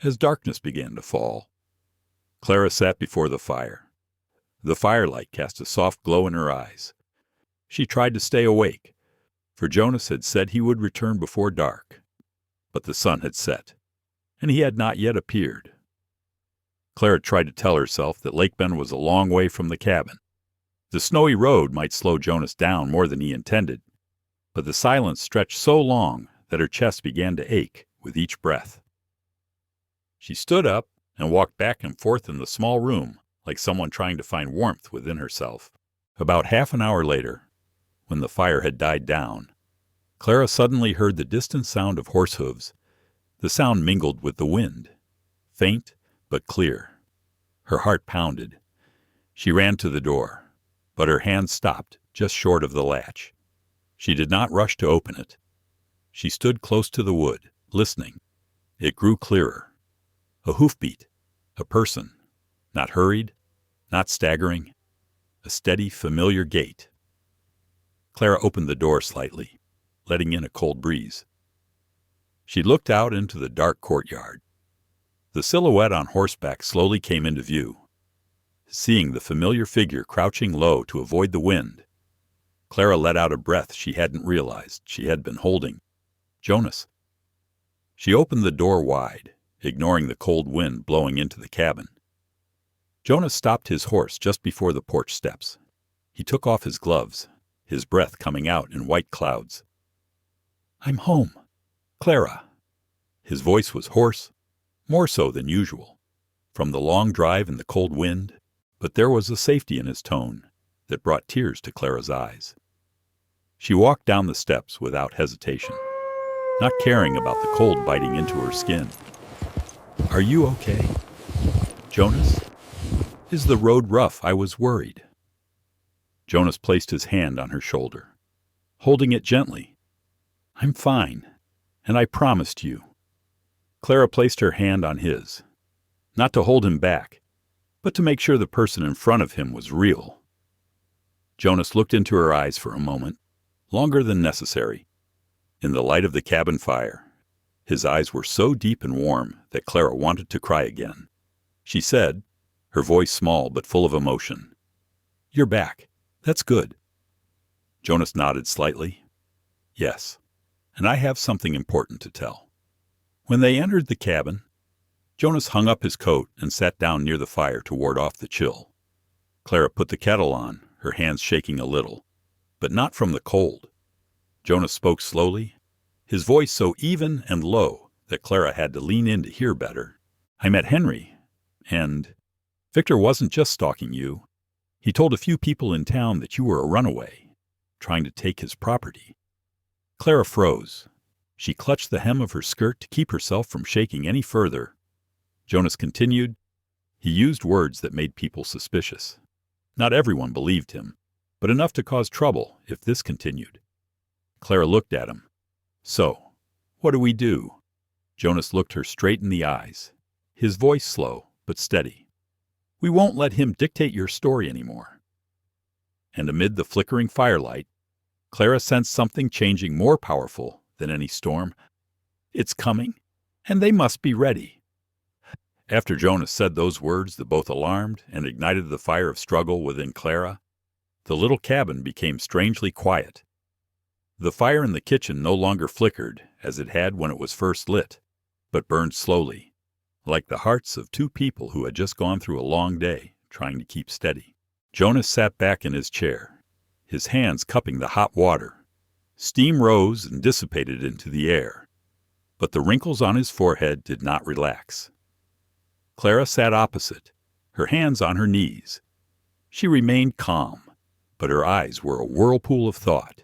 as darkness began to fall, Clara sat before the fire. The firelight cast a soft glow in her eyes. She tried to stay awake, for Jonas had said he would return before dark. But the sun had set, and he had not yet appeared. Clara tried to tell herself that Lake Bend was a long way from the cabin. The snowy road might slow Jonas down more than he intended, but the silence stretched so long that her chest began to ache with each breath. She stood up and walked back and forth in the small room like someone trying to find warmth within herself. About half an hour later, when the fire had died down, Clara suddenly heard the distant sound of horse hooves. The sound mingled with the wind, faint but clear. Her heart pounded. She ran to the door, but her hand stopped just short of the latch. She did not rush to open it. She stood close to the wood, listening. It grew clearer. A hoofbeat, a person, not hurried, not staggering, a steady, familiar gait. Clara opened the door slightly, letting in a cold breeze. She looked out into the dark courtyard. The silhouette on horseback slowly came into view. Seeing the familiar figure crouching low to avoid the wind, Clara let out a breath she hadn't realized she had been holding. Jonas. She opened the door wide, ignoring the cold wind blowing into the cabin. Jonas stopped his horse just before the porch steps. He took off his gloves, his breath coming out in white clouds. "I'm home, Clara." His voice was hoarse, more so than usual, from the long drive and the cold wind, but there was a safety in his tone that brought tears to Clara's eyes. She walked down the steps without hesitation, not caring about the cold biting into her skin. "Are you okay, Jonas? Is the road rough? I was worried." Jonas placed his hand on her shoulder, holding it gently. "I'm fine, and I promised you." Clara placed her hand on his, not to hold him back, but to make sure the person in front of him was real. Jonas looked into her eyes for a moment, longer than necessary. In the light of the cabin fire, his eyes were so deep and warm that Clara wanted to cry again. She said, her voice small but full of emotion, "You're back. That's good." Jonas nodded slightly. "Yes, and I have something important to tell." When they entered the cabin, Jonas hung up his coat and sat down near the fire to ward off the chill. Clara put the kettle on, her hands shaking a little, but not from the cold. Jonas spoke slowly, his voice so even and low that Clara had to lean in to hear better. "I met Henry, and Victor wasn't just stalking you. He told a few people in town that you were a runaway, trying to take his property." Clara froze. She clutched the hem of her skirt to keep herself from shaking any further. Jonas continued. He used words that made people suspicious. Not everyone believed him, but enough to cause trouble if this continued. Clara looked at him. "So, what do we do?" Jonas looked her straight in the eyes, his voice slow but steady. "We won't let him dictate your story anymore." And amid the flickering firelight, Clara sensed something changing more powerful than any storm. "It's coming, and they must be ready." After Jonas said those words that both alarmed and ignited the fire of struggle within Clara, the little cabin became strangely quiet. The fire in the kitchen no longer flickered as it had when it was first lit, but burned slowly, like the hearts of two people who had just gone through a long day trying to keep steady. Jonas sat back in his chair, his hands cupping the hot water. Steam rose and dissipated into the air, but the wrinkles on his forehead did not relax. Clara sat opposite, her hands on her knees. She remained calm, but her eyes were a whirlpool of thought.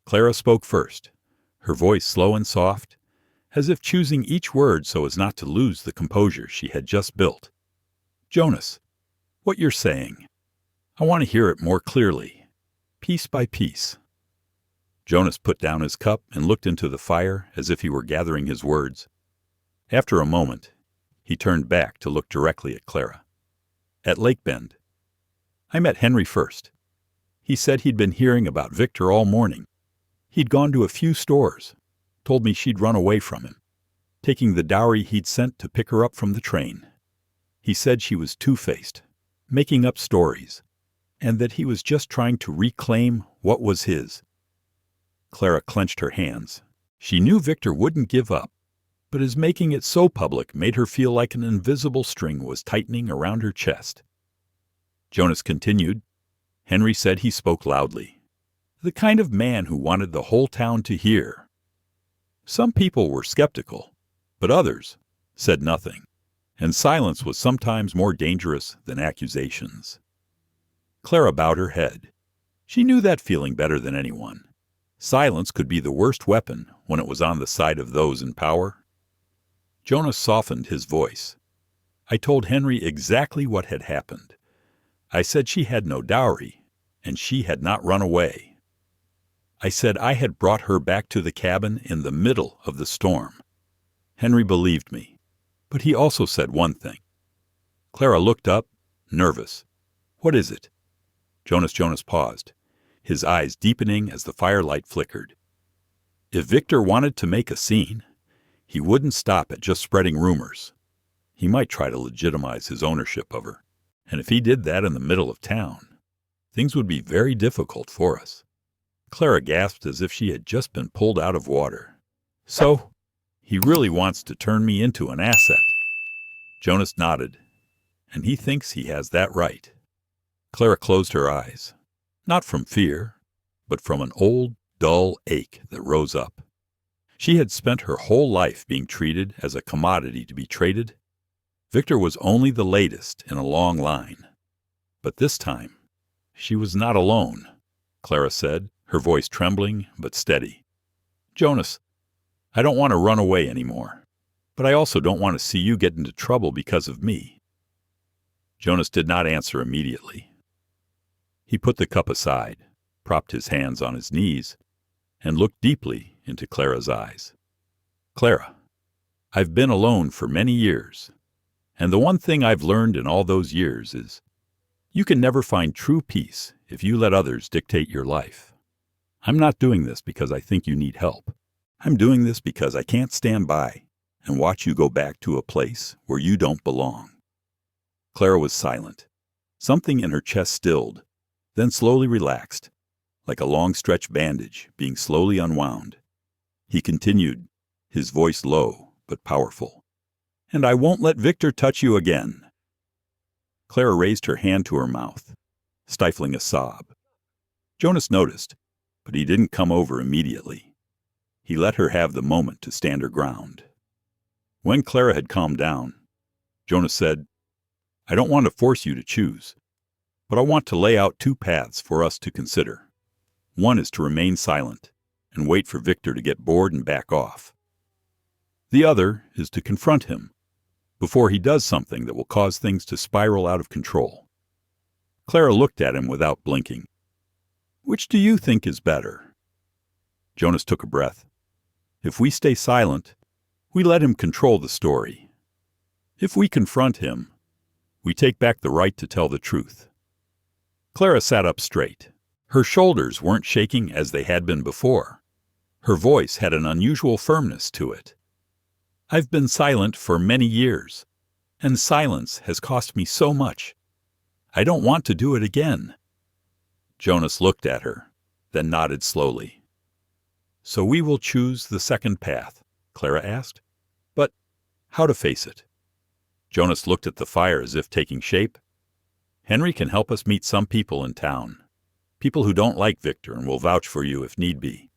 Clara spoke first, her voice slow and soft, as if choosing each word so as not to lose the composure she had just built. "Jonas, what you're saying, I want to hear it more clearly, piece by piece." Jonas put down his cup and looked into the fire as if he were gathering his words. After a moment, he turned back to look directly at Clara. "At Lake Bend, I met Henry first. He said he'd been hearing about Victor all morning. He'd gone to a few stores, told me she'd run away from him, taking the dowry he'd sent to pick her up from the train. He said she was two-faced, making up stories, and that he was just trying to reclaim what was his." Clara clenched her hands. She knew Victor wouldn't give up, but his making it so public made her feel like an invisible string was tightening around her chest. Jonas continued. "Henry said he spoke loudly, the kind of man who wanted the whole town to hear. Some people were skeptical, but others said nothing, and silence was sometimes more dangerous than accusations." Clara bowed her head. She knew that feeling better than anyone. Silence could be the worst weapon when it was on the side of those in power. Jonas softened his voice. "I told Henry exactly what had happened. I said she had no dowry, and she had not run away. I said I had brought her back to the cabin in the middle of the storm. Henry believed me, but he also said one thing." Clara looked up, nervous. "What is it?" Jonas paused, his eyes deepening as the firelight flickered. "If Victor wanted to make a scene, he wouldn't stop at just spreading rumors. He might try to legitimize his ownership of her, and if he did that in the middle of town, things would be very difficult for us." Clara gasped as if she had just been pulled out of water. "So, he really wants to turn me into an asset." Jonas nodded, "And he thinks he has that right." Clara closed her eyes, not from fear, but from an old, dull ache that rose up. She had spent her whole life being treated as a commodity to be traded. Victor was only the latest in a long line. But this time, she was not alone, Clara said, her voice trembling but steady. "Jonas, I don't want to run away anymore, but I also don't want to see you get into trouble because of me." Jonas did not answer immediately. He put the cup aside, propped his hands on his knees, and looked deeply into Clara's eyes. "Clara, I've been alone for many years, and the one thing I've learned in all those years is you can never find true peace if you let others dictate your life. I'm not doing this because I think you need help. I'm doing this because I can't stand by and watch you go back to a place where you don't belong." Clara was silent. Something in her chest stilled, then slowly relaxed, like a long-stretched bandage being slowly unwound. He continued, his voice low but powerful. "And I won't let Victor touch you again." Clara raised her hand to her mouth, stifling a sob. Jonas noticed, but he didn't come over immediately. He let her have the moment to stand her ground. When Clara had calmed down, Jonas said, "I don't want to force you to choose, but I want to lay out two paths for us to consider. One is to remain silent and wait for Victor to get bored and back off. The other is to confront him before he does something that will cause things to spiral out of control." Clara looked at him without blinking. "Which do you think is better?" Jonas took a breath. "If we stay silent, we let him control the story. If we confront him, we take back the right to tell the truth." Clara sat up straight. Her shoulders weren't shaking as they had been before. Her voice had an unusual firmness to it. "I've been silent for many years, And silence has cost me so much. I don't want to do it again." Jonas looked at her, then nodded slowly. "So we will choose the second path?" Clara asked. "But how to face it?" Jonas looked at the fire as if taking shape. "Henry can help us meet some people in town. People who don't like Victor and will vouch for you if need be.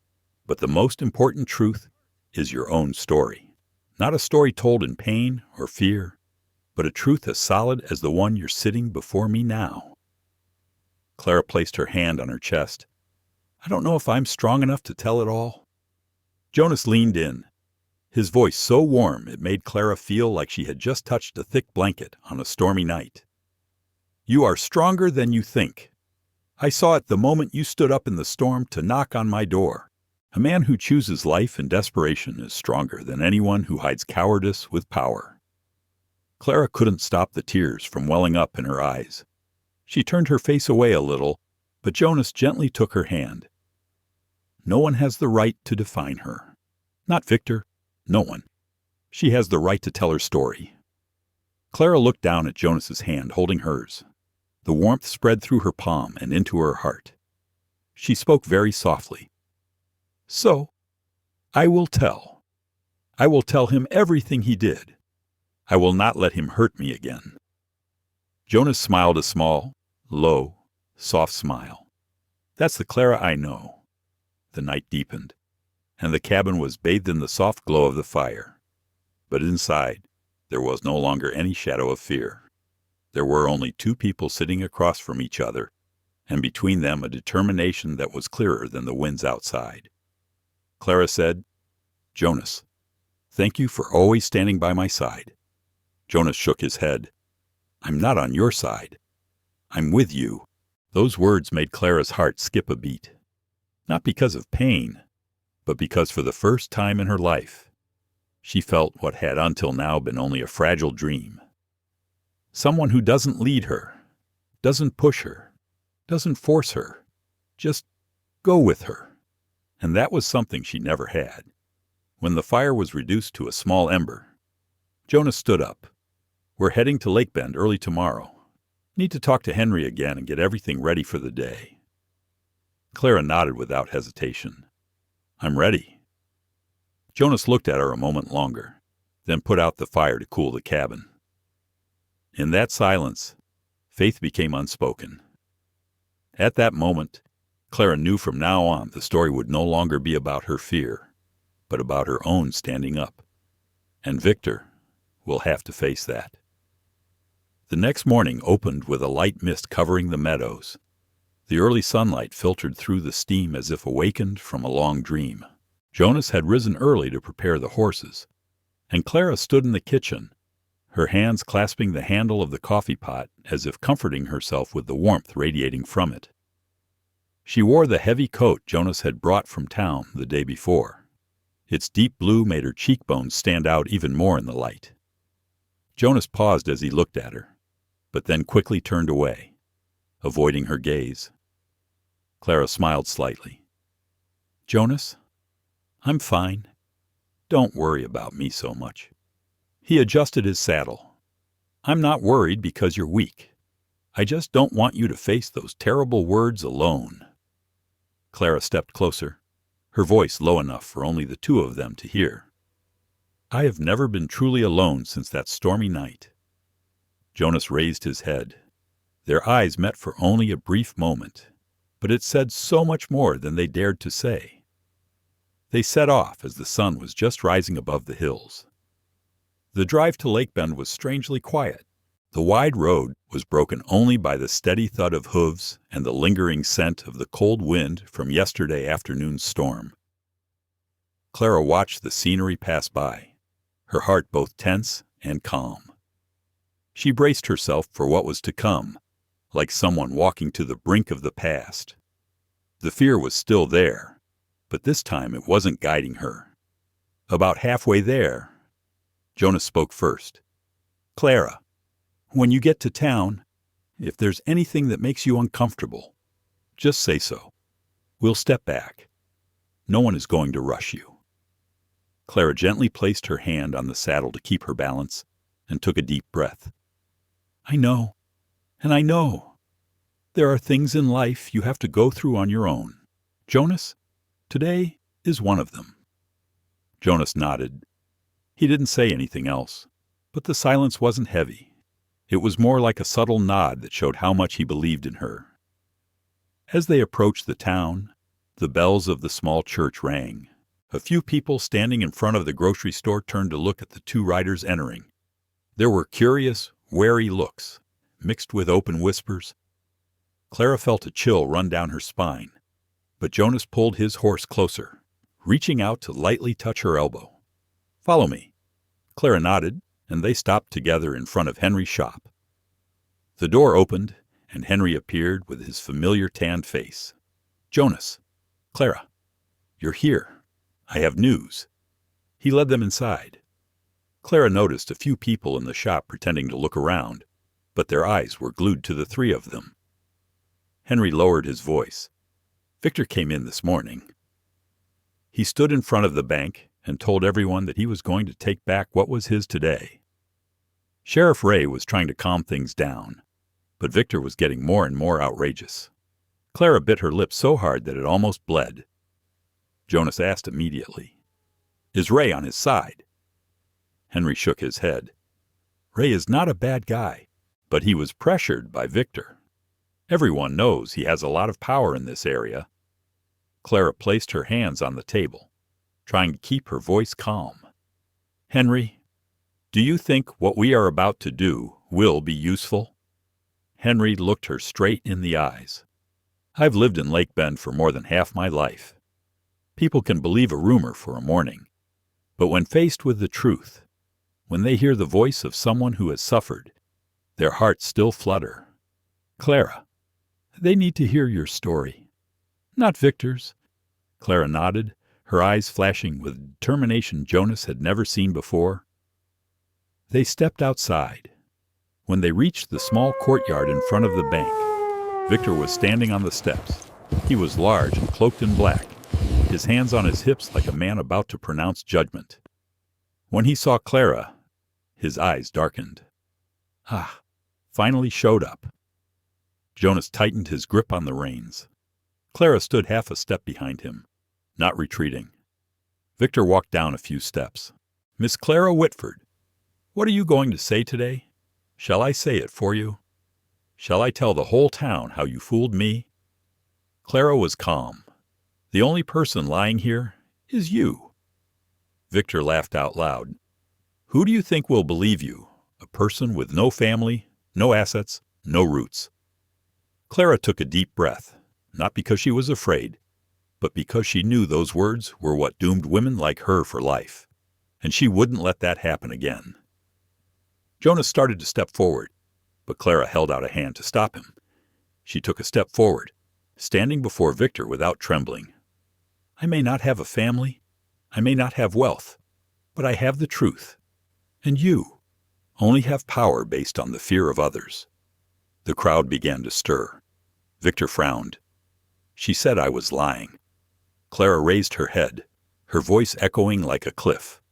But the most important truth is your own story. Not a story told in pain or fear, but a truth as solid as the one you're sitting before me now." Clara placed her hand on her chest. "I don't know if I'm strong enough to tell it all." Jonas leaned in, his voice so warm it made Clara feel like she had just touched a thick blanket on a stormy night. "You are stronger than you think. I saw it the moment you stood up in the storm to knock on my door. A man who chooses life in desperation is stronger than anyone who hides cowardice with power." Clara couldn't stop the tears from welling up in her eyes. She turned her face away a little, but Jonas gently took her hand. "No one has the right to define her. Not Victor, no one. She has the right to tell her story." Clara looked down at Jonas's hand holding hers. The warmth spread through her palm and into her heart. She spoke very softly. "So, I will tell. I will tell him everything he did. I will not let him hurt me again." Jonas smiled a small, low, soft smile. "That's the Clara I know." The night deepened, and the cabin was bathed in the soft glow of the fire. But inside, there was no longer any shadow of fear. There were only two people sitting across from each other, and between them a determination that was clearer than the winds outside. Clara said, "Jonas, thank you for always standing by my side." Jonas shook his head. "I'm not on your side. I'm with you." Those words made Clara's heart skip a beat. Not because of pain, but because for the first time in her life, she felt what had until now been only a fragile dream. Someone who doesn't lead her, doesn't push her, doesn't force her, just go with her. And that was something she never had. When the fire was reduced to a small ember, Jonas stood up. "We're heading to Lake Bend early tomorrow. Need to talk to Henry again and get everything ready for the day." Clara nodded without hesitation. "I'm ready." Jonas looked at her a moment longer, then put out the fire to cool the cabin. In that silence, faith became unspoken. At that moment, Clara knew from now on the story would no longer be about her fear, but about her own standing up. And Victor will have to face that. The next morning opened with a light mist covering the meadows. The early sunlight filtered through the steam as if awakened from a long dream. Jonas had risen early to prepare the horses, and Clara stood in the kitchen, her hands clasping the handle of the coffee pot as if comforting herself with the warmth radiating from it. She wore the heavy coat Jonas had brought from town the day before. Its deep blue made her cheekbones stand out even more in the light. Jonas paused as he looked at her, but then quickly turned away, avoiding her gaze. Clara smiled slightly. "Jonas, I'm fine. Don't worry about me so much." He adjusted his saddle. "I'm not worried because you're weak. I just don't want you to face those terrible words alone." Clara stepped closer, her voice low enough for only the two of them to hear. "I have never been truly alone since that stormy night." Jonas raised his head. Their eyes met for only a brief moment, but it said so much more than they dared to say. They set off as the sun was just rising above the hills. The drive to Lake Bend was strangely quiet. The wide road was broken only by the steady thud of hooves and the lingering scent of the cold wind from yesterday afternoon's storm. Clara watched the scenery pass by, her heart both tense and calm. She braced herself for what was to come, like someone walking to the brink of the past. The fear was still there, but this time it wasn't guiding her. About halfway there, Jonas spoke first. "Clara, when you get to town, if there's anything that makes you uncomfortable, just say so. We'll step back. No one is going to rush you." Clara gently placed her hand on the saddle to keep her balance, and took a deep breath. I know, and I know. There are things in life you have to go through on your own. Jonas, today is one of them. Jonas nodded. He didn't say anything else, but the silence wasn't heavy. It was more like a subtle nod that showed how much he believed in her. As they approached the town, the bells of the small church rang. A few people standing in front of the grocery store turned to look at the two riders entering. There were curious, wary looks, mixed with open whispers. Clara felt a chill run down her spine, but Jonas pulled his horse closer, reaching out to lightly touch her elbow. Follow me. Clara nodded, and they stopped together in front of Henry's shop. The door opened, and Henry appeared with his familiar tanned face. Jonas, Clara, you're here. I have news. He led them inside. Clara noticed a few people in the shop pretending to look around, but their eyes were glued to the three of them. Henry lowered his voice. Victor came in this morning. He stood in front of the bank and told everyone that he was going to take back what was his today. Sheriff Ray was trying to calm things down, but Victor was getting more and more outrageous. Clara bit her lip so hard that it almost bled. Jonas asked immediately, Is Ray on his side? Henry shook his head. Ray is not a bad guy, but he was pressured by Victor. Everyone knows he has a lot of power in this area. Clara placed her hands on the table, trying to keep her voice calm. Henry, do you think what we are about to do will be useful? Henry looked her straight in the eyes. I've lived in Lake Bend for more than half my life. People can believe a rumor for a morning, but when faced with the truth, when they hear the voice of someone who has suffered, their hearts still flutter. Clara, they need to hear your story. Not Victor's. Clara nodded, her eyes flashing with determination Jonas had never seen before. They stepped outside. When they reached the small courtyard in front of the bank, Victor was standing on the steps. He was large and cloaked in black, his hands on his hips like a man about to pronounce judgment. When he saw Clara, his eyes darkened. Finally showed up. Jonas tightened his grip on the reins. Clara stood half a step behind him, not retreating. Victor walked down a few steps. Miss Clara Whitford, what are you going to say today? Shall I say it for you? Shall I tell the whole town how you fooled me? Clara was calm. The only person lying here is you. Victor laughed out loud. Who do you think will believe you? A person with no family, no assets, no roots. Clara took a deep breath, not because she was afraid, but because she knew those words were what doomed women like her for life, and she wouldn't let that happen again. Jonas started to step forward, but Clara held out a hand to stop him. She took a step forward, standing before Victor without trembling. I may not have a family, I may not have wealth, but I have the truth, and you only have power based on the fear of others. The crowd began to stir. Victor frowned. She said I was lying. Clara raised her head, her voice echoing like a cliff.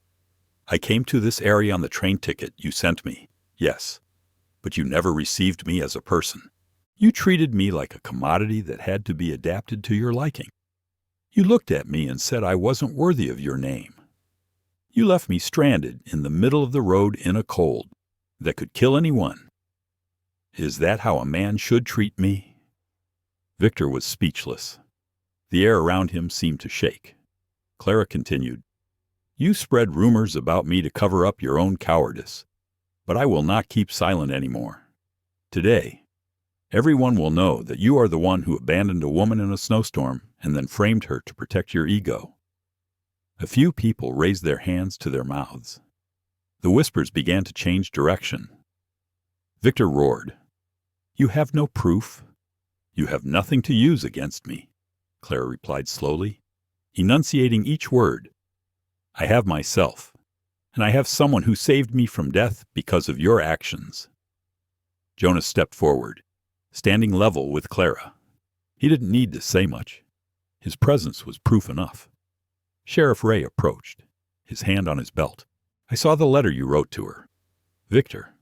I came to this area on the train ticket you sent me, yes, but you never received me as a person. You treated me like a commodity that had to be adapted to your liking. You looked at me and said I wasn't worthy of your name. You left me stranded in the middle of the road in a cold that could kill anyone. Is that how a man should treat me? Victor was speechless. The air around him seemed to shake. Clara continued, You spread rumors about me to cover up your own cowardice, but I will not keep silent anymore. Today, everyone will know that you are the one who abandoned a woman in a snowstorm and then framed her to protect your ego. A few people raised their hands to their mouths. The whispers began to change direction. Victor roared, You have no proof. You have nothing to use against me, Clara replied slowly, enunciating each word. I have myself, and I have someone who saved me from death because of your actions. Jonas stepped forward, standing level with Clara. He didn't need to say much. His presence was proof enough. Sheriff Ray approached, his hand on his belt. I saw the letter you wrote to her. Victor.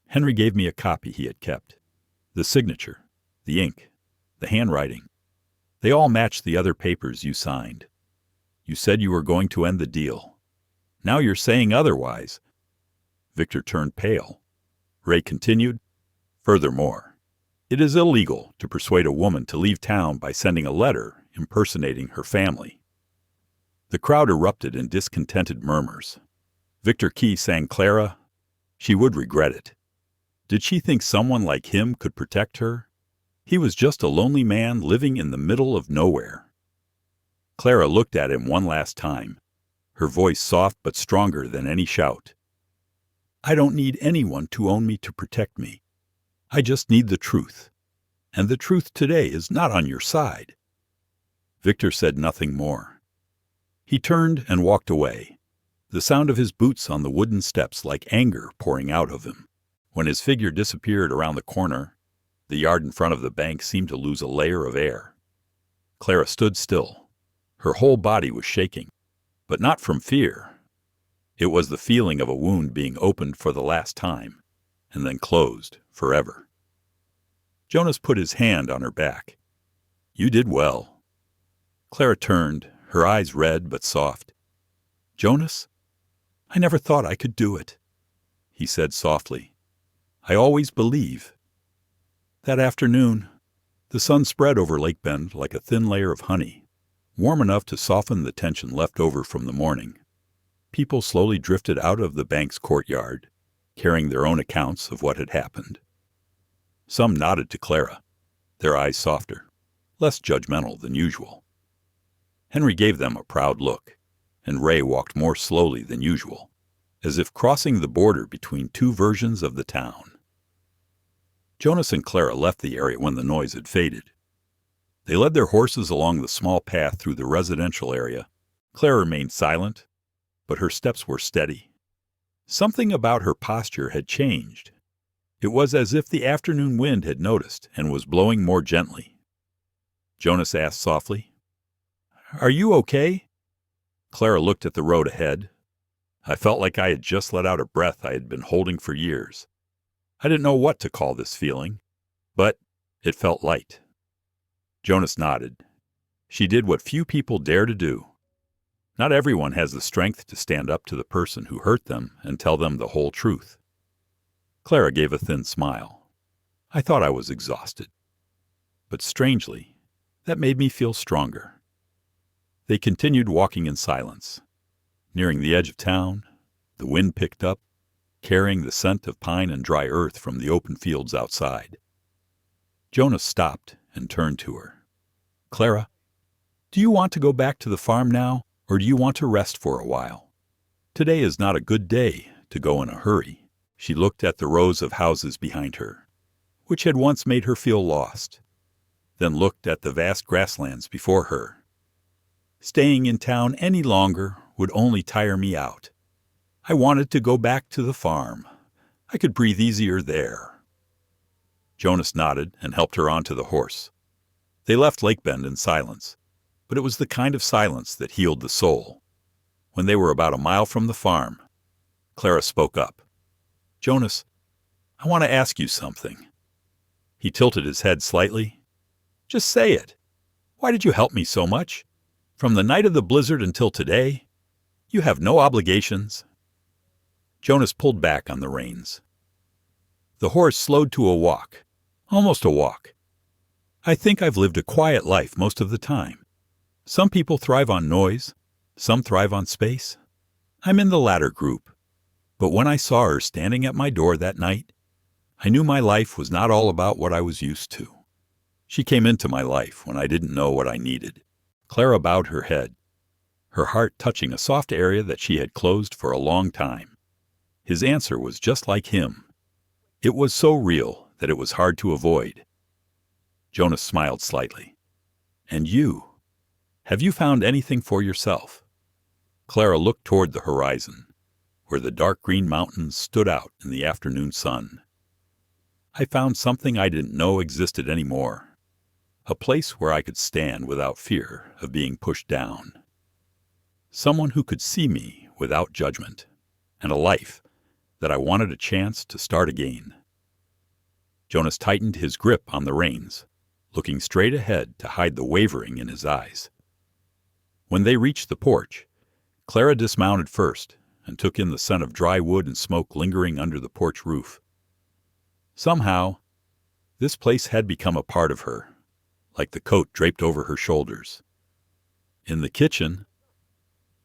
Henry gave me a copy he had kept. The signature, the ink, the handwriting. They all matched the other papers you signed. You said you were going to end the deal. Now you're saying otherwise. Victor turned pale. Ray continued, "Furthermore, it is illegal to persuade a woman to leave town by sending a letter impersonating her family." The crowd erupted in discontented murmurs. Victor Key sang Clara. She would regret it. Did she think someone like him could protect her? He was just a lonely man living in the middle of nowhere. Clara looked at him one last time, her voice soft but stronger than any shout. "I don't need anyone to own me to protect me. I just need the truth. And the truth today is not on your side." Victor said nothing more. He turned and walked away, the sound of his boots on the wooden steps like anger pouring out of him. When his figure disappeared around the corner, the yard in front of the bank seemed to lose a layer of air. Clara stood still. Her whole body was shaking, but not from fear. It was the feeling of a wound being opened for the last time, and then closed forever. Jonas put his hand on her back. "You did well." Clara turned, her eyes red but soft. "Jonas, I never thought I could do it," he said softly. "I always believe." That afternoon, the sun spread over Lake Bend like a thin layer of honey, warm enough to soften the tension left over from the morning. People slowly drifted out of the bank's courtyard, carrying their own accounts of what had happened. Some nodded to Clara, their eyes softer, less judgmental than usual. Henry gave them a proud look, and Ray walked more slowly than usual, as if crossing the border between two versions of the town. Jonas and Clara left the area when the noise had faded. They led their horses along the small path through the residential area. Clara remained silent, but her steps were steady. Something about her posture had changed. It was as if the afternoon wind had noticed and was blowing more gently. Jonas asked softly, "Are you okay?" Clara looked at the road ahead. I felt like I had just let out a breath I had been holding for years. I didn't know what to call this feeling, but it felt light. Jonas nodded. She did what few people dare to do. Not everyone has the strength to stand up to the person who hurt them and tell them the whole truth. Clara gave a thin smile. I thought I was exhausted. But strangely, that made me feel stronger. They continued walking in silence. Nearing the edge of town, the wind picked up, carrying the scent of pine and dry earth from the open fields outside. Jonas stopped and turned to her. "Clara, do you want to go back to the farm now, or do you want to rest for a while? Today is not a good day to go in a hurry." She looked at the rows of houses behind her, which had once made her feel lost, then looked at the vast grasslands before her. "Staying in town any longer would only tire me out. I wanted to go back to the farm. I could breathe easier there." Jonas nodded and helped her onto the horse. They left Lake Bend in silence, but it was the kind of silence that healed the soul. When they were about a mile from the farm, Clara spoke up. "Jonas, I want to ask you something." He tilted his head slightly. "Just say it. Why did you help me so much? From the night of the blizzard until today? You have no obligations." Jonas pulled back on the reins. The horse slowed to a walk, almost a walk. "I think I've lived a quiet life most of the time. Some people thrive on noise, some thrive on space. I'm in the latter group. But when I saw her standing at my door that night, I knew my life was not all about what I was used to. She came into my life when I didn't know what I needed." Clara bowed her head, her heart touching a soft area that she had closed for a long time. His answer was just like him. It was so real that it was hard to avoid. Jonas smiled slightly. "And you? Have you found anything for yourself?" Clara looked toward the horizon, where the dark green mountains stood out in the afternoon sun. "I found something I didn't know existed anymore. A place where I could stand without fear of being pushed down. Someone who could see me without judgment. And a life that I wanted a chance to start again. Jonas tightened his grip on the reins, looking straight ahead to hide the wavering in his eyes. When they reached the porch, Clara dismounted first and took in the scent of dry wood and smoke lingering under the porch roof. Somehow, this place had become a part of her, like the coat draped over her shoulders. In the kitchen,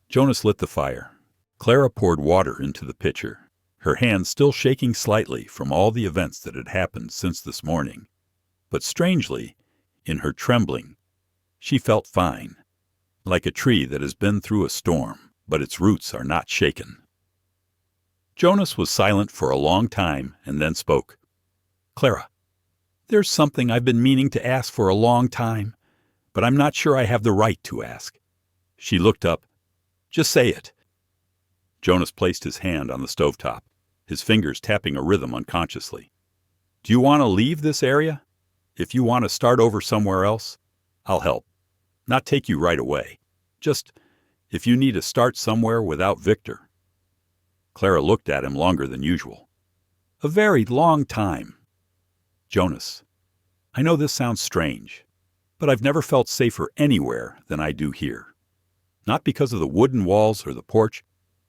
Jonas lit the fire. Clara poured water into the pitcher, her hands still shaking slightly from all the events that had happened since this morning. But strangely, in her trembling, she felt fine, like a tree that has been through a storm, but its roots are not shaken. Jonas was silent for a long time and then spoke. "Clara, there's something I've been meaning to ask for a long time, but I'm not sure I have the right to ask." She looked up. "Just say it." Jonas placed his hand on the stovetop, his fingers tapping a rhythm unconsciously. "Do you want to leave this area? If you want to start over somewhere else, I'll help. Not take you right away. Just if you need to start somewhere without Victor." Clara looked at him longer than usual. "A very long time." "Jonas, I know this sounds strange, but I've never felt safer anywhere than I do here. Not because of the wooden walls or the porch,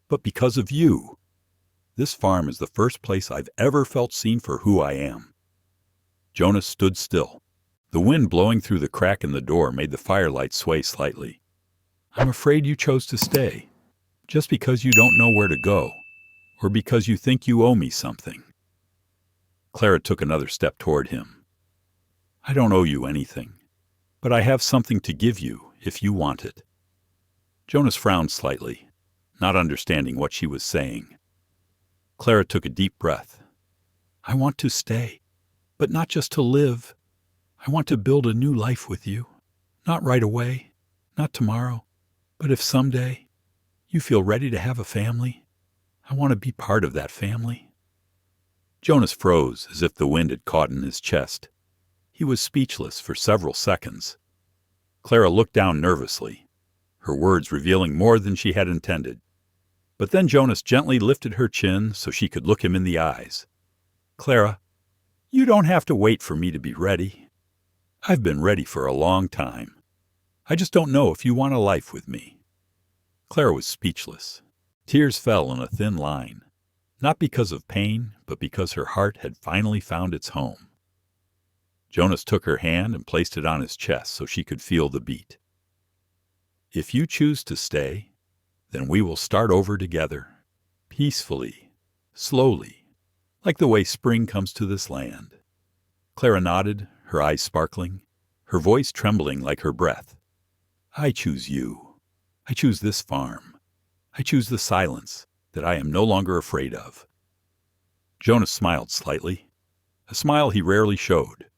but because of you. This farm is the first place I've ever felt seen for who I am." Jonas stood still. The wind blowing through the crack in the door made the firelight sway slightly. "I'm afraid you chose to stay, just because you don't know where to go, or because you think you owe me something." Clara took another step toward him. "I don't owe you anything, but I have something to give you if you want it." Jonas frowned slightly, not understanding what she was saying. Clara took a deep breath. "I want to stay, but not just to live. I want to build a new life with you. Not right away, not tomorrow, but if someday you feel ready to have a family, I want to be part of that family." Jonas froze as if the wind had caught in his chest. He was speechless for several seconds. Clara looked down nervously, her words revealing more than she had intended. But then Jonas gently lifted her chin so she could look him in the eyes. "Clara, you don't have to wait for me to be ready. I've been ready for a long time. I just don't know if you want a life with me." Clara was speechless. Tears fell in a thin line, not because of pain, but because her heart had finally found its home. Jonas took her hand and placed it on his chest so she could feel the beat. "If you choose to stay, then we will start over together, peacefully, slowly, like the way spring comes to this land." Clara nodded, her eyes sparkling, her voice trembling like her breath. "I choose you. I choose this farm. I choose the silence that I am no longer afraid of." Jonas smiled slightly, a smile he rarely showed.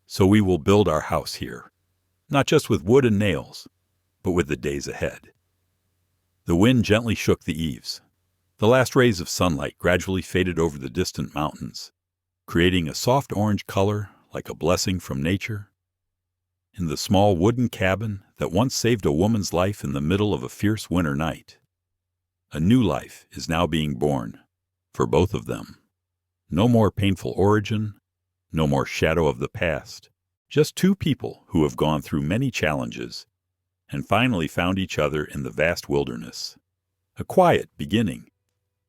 "So we will build our house here, not just with wood and nails, but with the days ahead." The wind gently shook the eaves. The last rays of sunlight gradually faded over the distant mountains, creating a soft orange color like a blessing from nature. In the small wooden cabin that once saved a woman's life in the middle of a fierce winter night, a new life is now being born for both of them. No more painful origin, no more shadow of the past, just two people who have gone through many challenges and finally found each other in the vast wilderness. A quiet beginning,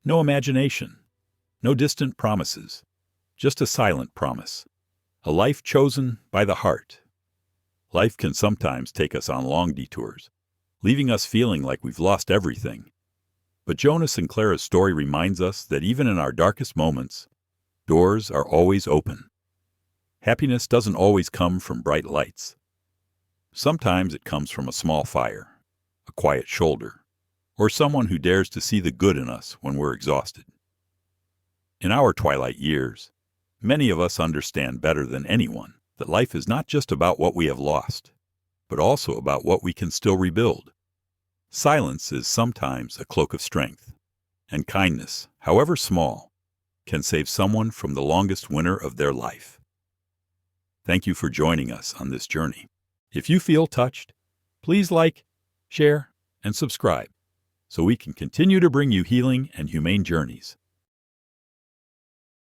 no imagination, no distant promises, just a silent promise, a life chosen by the heart. Life can sometimes take us on long detours, leaving us feeling like we've lost everything. But Jonas and Clara's story reminds us that even in our darkest moments, doors are always open. Happiness doesn't always come from bright lights. Sometimes it comes from a small fire, a quiet shoulder, or someone who dares to see the good in us when we're exhausted. In our twilight years, many of us understand better than anyone that life is not just about what we have lost, but also about what we can still rebuild. Silence is sometimes a cloak of strength, and kindness, however small, can save someone from the longest winter of their life. Thank you for joining us on this journey. If you feel touched, please like, share, and subscribe so we can continue to bring you healing and humane journeys.